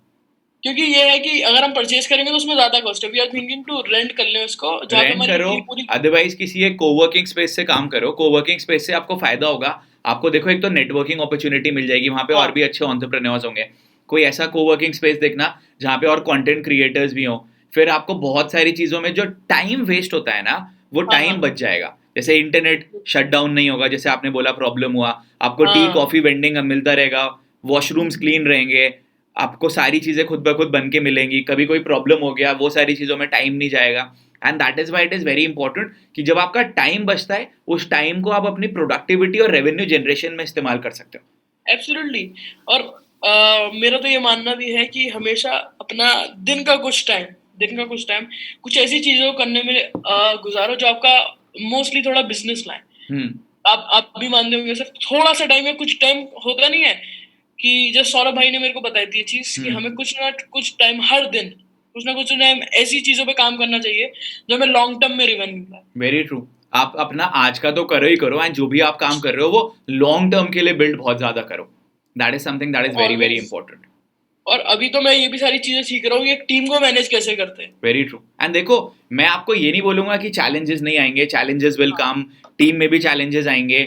क्योंकि ये है कि अगर हम परचेज करेंगे तो उसमें ज्यादा कॉस्ट है। We are thinking to rent कर लें उसको, जहाँ पे रेंट हमारी करो, टीम पूरी। अदरवाइज किसी एक कोवर्किंग स्पेस से काम करो। कोवर्किंग स्पेस से आपको फायदा होगा। आपको देखो, एक तो नेटवर्किंग अपॉर्चुनिटी मिल जाएगी वहां पे, और भी अच्छे एंटरप्रेन्योर्स होंगे। कोई ऐसा कोवर्किंग स्पेस देखना जहाँ पे और कंटेंट क्रिएटर्स भी हो। फिर आपको बहुत सारी चीजों में जो टाइम वेस्ट होता है ना, वो टाइम बच जाएगा। जैसे इंटरनेट शट डाउन नहीं होगा, जैसे आपने बोला प्रॉब्लम हुआ, आपको टी कॉफी वेंडिंग मिलता रहेगा, वॉशरूम्स क्लीन रहेंगे, आपको सारी चीज़ें खुद ब खुद बन के मिलेंगी, कभी कोई प्रॉब्लम हो गया वो सारी चीज़ों में टाइम नहीं जाएगा। And that is why it is very important कि जब आपका टाइम बचता है उस टाइम को आप अपनी प्रोडक्टिविटी और रेवेन्यू जनरेशन में इस्तेमाल कर सकते हो। एब्सोल्युटली। और मेरा तो ये मानना भी है कि हमेशा अपना दिन का कुछ टाइम कुछ ऐसी चीजों को करने में गुजारो जो आपका मोस्टली थोड़ा बिजनेस लाए। हम्म आप भी मानते होंगे सर, थोड़ा सा टाइम है, कुछ टाइम होता नहीं है कि जब सौरभ भाई ने मेरे को बताई थी ये चीज कि हमें कुछ ना कुछ टाइम हर दिन कुछ ना कुछ टाइम ऐसी चीजों पे काम करना चाहिए जो हमें लॉन्ग टर्म में रिवेन्यू मिला। Very true. आप अपना आज का तो करो ही करो, एंड जो भी आप काम कर रहे हो वो लॉन्ग टर्म के लिए बिल्ड बहुत ज्यादा करो। That is something that is very very Always। Important. और अभी तो मैं ये भी सारी चीजें सीख रहा हूँ कि एक टीम को मैनेज कैसे करते हैं। Very true. एंड देखो, मैं आपको ये नहीं बोलूंगा कि चैलेंजेस नहीं आएंगे, चैलेंजेस विल कम। टीम में भी चैलेंजेस आएंगे,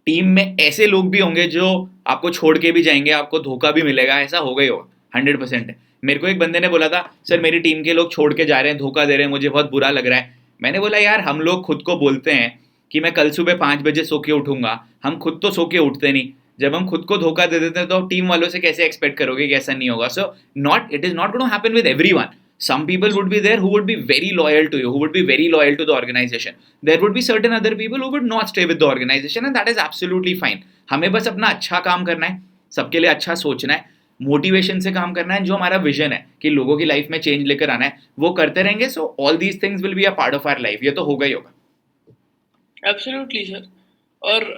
टीम में ऐसे लोग भी होंगे जो आपको छोड़ के भी जाएंगे, आपको धोखा भी मिलेगा, ऐसा होगा ही होगा, 100% है। मेरे को एक बंदे ने बोला था, सर मेरी टीम के लोग छोड़ के जा रहे हैं, धोखा दे रहे हैं, मुझे बहुत बुरा लग रहा है। मैंने बोला यार, हम लोग खुद को बोलते हैं कि मैं कल सुबह 5 बजे सो के उठूंगा, हम खुद तो सो के उठते नहीं। जब हम खुद को धोखा दे देते हैं तो टीम वालों से कैसे एक्सपेक्ट करोगे कि ऐसा नहीं होगा? So not, it is not going to happen with everyone. Some people would be there who would be very loyal to you, who would be very loyal to the organization. There would be certain other people who would not stay with the organization, and that is absolutely fine. हमें बस अपना अच्छा काम करना है, सबके लिए अच्छा सोचना है, मोटिवेशन से काम करना है, जो हमारा विजन है कि लोगों की लाइफ में चेंज लेकर आना है, वो करते रहेंगे. So all these things will be a part of our life. ये तो होगा ही होगा. Absolutely sir. और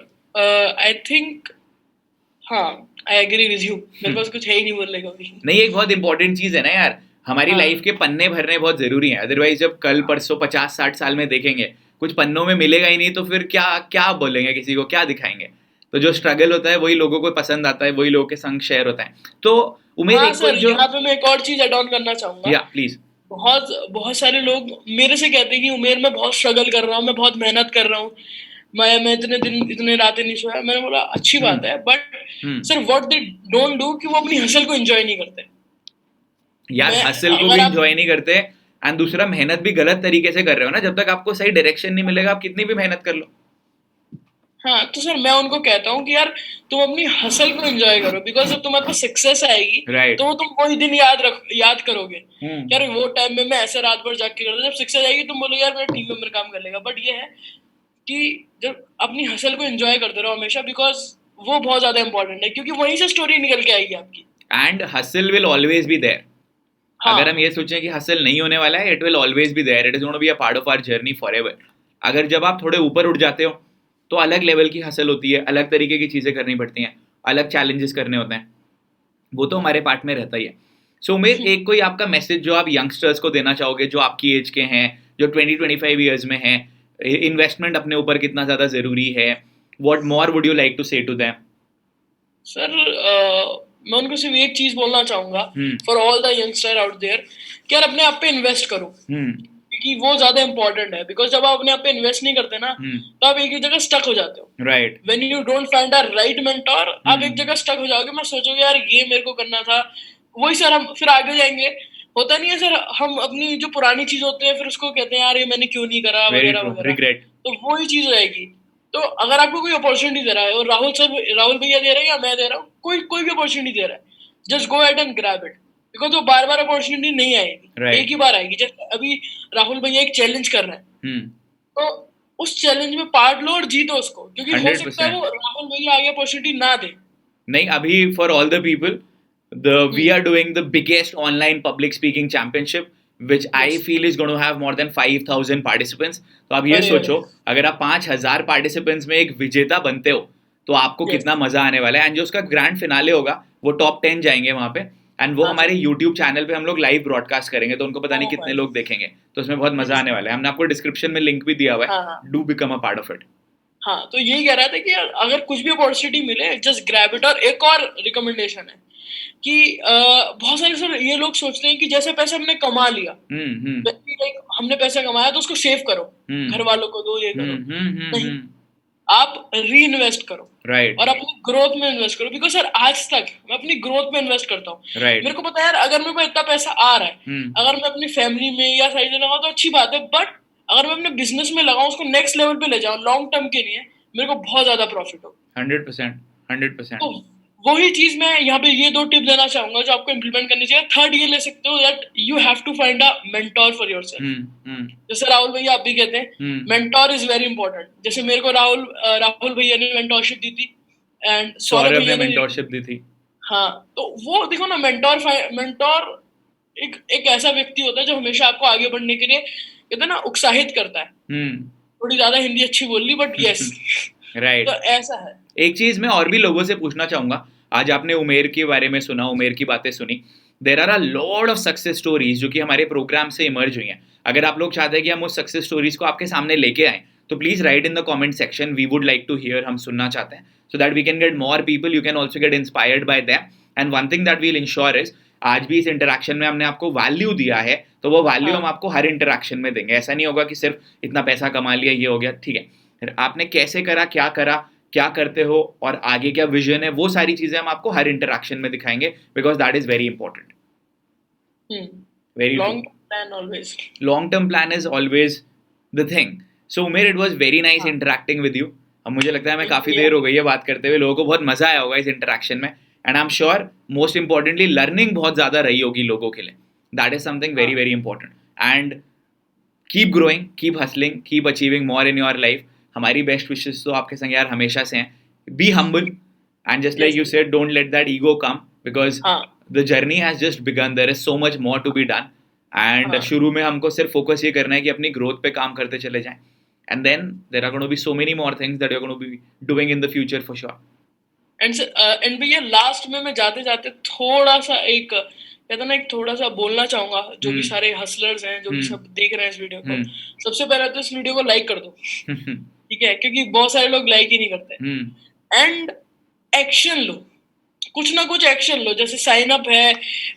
आई थिंक, हाँ, आई एग्री विद यू. मेरे पास कुछ है ही नहीं बोलने का भी. नहीं, एक बहुत इंपॉर्टेंट चीज है ना यार, हमारी लाइफ के पन्ने भरने बहुत जरूरी है. अदरवाइज जब कल परसों 50-60 साल में देखेंगे कुछ पन्नों में मिलेगा ही नहीं, तो फिर क्या क्या बोलेंगे, किसी को क्या दिखाएंगे? तो जो स्ट्रगल होता है वही लोगों को पसंद आता है, वही लोगों के संग शेयर होता है. तो उमेर, हाँ एक सर, जो, यहाँ पे मैं एक और चीज ऐड ऑन करना चाहूंगा. या प्लीज. बहुत बहुत सारे लोग मेरे से कहते हैं कि उमेर में बहुत स्ट्रगल कर रहा हूँ, मैं बहुत मेहनत कर रहा हूँ, मैं इतने दिन इतने रातें नहीं सोया. मैंने बोला अच्छी बात है, but sir what they don't do कि वो अपनी हसल को एंजॉय नहीं करते. यार हसल को भी एंजॉय नहीं करते, एंड दूसरा मेहनत भी गलत तरीके से कर रहे हो ना. जब तक आपको सही डायरेक्शन नहीं मिलेगा, आप कितनी भी मेहनत कर लो. हाँ, तो सर मैं उनको कहता हूँ कि यार तुम अपनी हसल को एंजॉय करो, बिकॉज जब तुम्हारे पास सक्सेस आएगी, Right. तो वो तुम वही दिन याद करोगे. यार वो टाइम में मैं ऐसे रात भर जाग के करता. जब सक्सेस आएगी तुम बोलोगे यार मेरा टीम मेंबर काम कर लेगा. बट ये है कि जब अपनी हसल को एंजॉय करते रहो हमेशा, बिकॉज वो बहुत ज्यादा इंपॉर्टेंट है, क्योंकि वहीं से स्टोरी निकल के आएगी आपकी. And hustle will always be there. हाँ. अगर हम ये सोचें कि हसल नहीं होने वाला है, it will always be there. It is going to be a part of our journey forever. अगर जब आप थोड़े ऊपर उठ जाते हो तो अलग लेवल की हसल होती है, अलग तरीके की चीज़ें करनी पड़ती हैं, अलग चैलेंजेस करने होते हैं. वो तो हमारे पार्ट में रहता ही है. सो उमेर, एक कोई आपका मैसेज जो आप यंगस्टर्स को देना चाहोगे, जो आपकी एज के हैं, जो 20-25 ईयर्स में हैं, इन्वेस्टमेंट अपने ऊपर कितना ज़्यादा ज़रूरी है, what more would you like to say to them? Sir मैं उनको सिर्फ एक चीज बोलना चाहूंगा hmm. For all the youngster out there, कि यार अपने आप पे इन्वेस्ट करो, क्योंकि वो ज्यादा इंपॉर्टेंट है. बिकॉज जब आप अपने आप पे इन्वेस्ट नहीं करते ना, तो आप एक ही जगह स्टक हो जाते हो. Right. When you don't find a right mentor, आप एक जगह स्टक हो जाओगे. मैं सोचोगे यार ये मेरे को करना था, वही सर हम फिर आगे जाएंगे. होता नहीं है सर, हम अपनी जो पुरानी चीज होते हैं फिर उसको कहते हैं यार ये मैंने क्यों नहीं करा, वेरी वगैरह ट्रू. वगैरह. रिग्रेट. तो वही चीज हो जाएगी. तो अगर आपको कोई अपॉर्चुनिटी दे रहा है, और राहुल भैया दे रहे हैं या मैं दे रहा हूँ, कोई भी अपॉर्चुनिटी दे रहा है, just go at and grab it. Because वो बार बार अपॉर्चुनिटी नहीं आएगी. Right. एक ही बार आएगी. जैसे अभी राहुल भैया एक चैलेंज कर रहे हैं, तो उस चैलेंज में पार्ट लो और जीतो उसको, क्योंकि हो सकता है वो राहुल भैया आगे अपॉर्चुनिटी ना दे. नहीं, अभी for all the people, we are doing the biggest online public speaking championship, which I feel is going to have more than 5,000 participants. तो आप ये सोचो, अगर आप 5,000 participants में एक विजेता बनते हो तो आपको कितना मजा आने वाला है. एंड जो उसका ग्रैंड फिनाले होगा वो टॉप 10 जाएंगे वहां पे, एंड वो हमारे YouTube चैनल पे हम लोग लाइव ब्रॉडकास्ट करेंगे, तो उनको पता नहीं कितने लोग देखेंगे. तो उसमें बहुत मजा आने वाला है. हमने आपको डिस्क्रिप्शन में लिंक भी दिया हुआ है. Do become a part of it. हाँ, तो यही कह रहा था कि अगर कुछ भी अपॉर्चुनिटी मिले, जस्ट ग्रैब इट. और एक और रिकमेंडेशन है कि बहुत सारे सर ये लोग सोचते हैं कि जैसे पैसा हमने कमा लिया, लाइक हमने पैसा कमाया तो उसको सेव करो, घर वालों को दो, ये करो. नहीं, आप री इन्वेस्ट करो. राइट. और अपनी ग्रोथ में इन्वेस्ट करो. बिकॉज सर आज तक मैं अपनी ग्रोथ में इन्वेस्ट करता हूँ. राइट. मेरे को पता है यार, अगर मेरे को इतना पैसा आ रहा है, अगर मैं अपनी फैमिली में या साइड में लगाऊं तो अच्छी बात है, बट अगर मैं अपने बिजनेस में लगाऊं, उसको नेक्स्ट लेवल पे ले जाऊं लॉन्ग टर्म के लिए, मेरे को बहुत ज्यादा प्रॉफिट हो. 100%. तो वही चीज मैं यहाँ पे ये 2 टिप देना चाहूंगा जो आपको इम्प्लीमेंट करनी चाहिए। थर्ड ये ले सकते हो that you have to find a mentor for yourself. जैसे राहुल भैया आप भी कहते हैं मेंटोर इज वेरी इंपॉर्टेंट। जैसे मेरे को राहुल भैया ने मेंटोरशिप दी थी एंड सौरभ सौरभ ने भैया ने मेंटोरशिप दी थी। हाँ, तो वो देखो ना, मेंटोर एक ऐसा व्यक्ति होता है जो हमेशा आपको आगे बढ़ने के लिए कहते हैं ना उत्साहित करता है। थोड़ी ज्यादा हिंदी अच्छी बोल ली बट यस राइट। तो ऐसा है। एक चीज मैं और भी लोगों से पूछना चाहूंगा, आज आपने उमेर के बारे में सुना, उमेर की बातें सुनी, there are a lot of success stories जो कि हमारे प्रोग्राम से इमर्ज हुई हैं। अगर आप लोग चाहते हैं कि हम उस सक्सेस स्टोरीज को आपके सामने लेके आए तो please write in the comment section, we would like to hear, हम सुनना चाहते हैं, so that we can get more people, you can also get inspired by them. And one thing that we'll ensure is, आज भी इस interaction में हमने आपको वैल्यू दिया है तो वो वैल्यू हम आपको हर इंटरेक्शन में देंगे। ऐसा नहीं होगा कि सिर्फ इतना पैसा कमा लिया ये हो गया, ठीक है, आपने कैसे करा, क्या करते हो और आगे क्या विजन है, वो सारी चीजें हम आपको हर इंटरेक्शन में दिखाएंगे, because that is very important. Very long plan always, long term plan is always the thing. So Umer, it was very nice interacting with you. अब मुझे लगता है मैं काफी देर हो गई है बात करते हुए, लोगों को बहुत मजा आया होगा इस इंटरेक्शन में, and I am sure most importantly learning बहुत ज्यादा रही होगी लोगों के लिए। That is something very very important. And keep growing, keep hustling, keep achieving more in your life. हमारी बेस्ट विशेस तो आपके संग यार हमेशा से हैं। Be humble and just like you said, don't let that ego come, because the journey has just begun, there is so much more to be done. And शुरू में हमको सिर्फ फोकस ये करना है कि अपनी ग्रोथ पे काम करते चले जाएं, and then there are going to be so many more things that you are going to be doing in the future for sure. एंड भैया लास्ट में मैं जाते जाते थोड़ा सा एक कहता ना, एक थोड़ा सा बोलना चाहूंगा जो भी सारे हसलर्स हैं, जो भी सब देख रहे हैं इस वीडियो को, सबसे पहले तो इस वीडियो को लाइक कर दो, ठीक है, क्योंकि बहुत सारे लोग लाइक ही नहीं करते। एंड एक्शन लो, कुछ ना कुछ एक्शन लो, जैसे साइन अप है,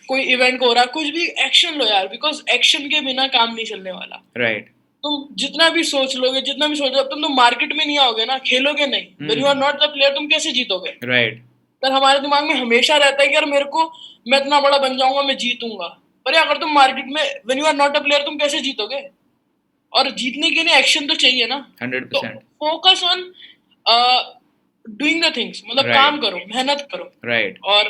कोई इवेंट हो रहा है, कुछ भी एक्शन लो यार, बिकॉज एक्शन के बिना काम नहीं चलने वाला। राइट। तुम जितना भी सोच लोगे, जितना भी सोचोगे, तुम तो मार्केट में नहीं आओगे ना, खेलोगे नहीं, when you are not the player तुम कैसे जीतोगे? राइट। पर हमारे दिमाग में हमेशा रहता है कि यार मेरे को, मैं इतना बड़ा बन जाऊंगा, मैं जीतूंगा। पर अगर तुम मार्केट में when you are not a player तुम कैसे जीतोगे? और जीतने के लिए एक्शन तो चाहिए ना। 100%। Focus on doing the things, मतलब काम करो, मेहनत करो, राइट, और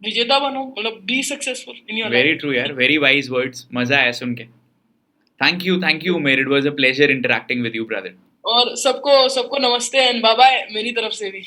विजेता बनो, मतलब be successful in your very true यार, वेरी वाइज वर्ड्स, मजा आया सुन के। Thank you Umer, it was a pleasure interacting with you brother. और सबको नमस्ते एंड बाय बाय मेरी तरफ से भी।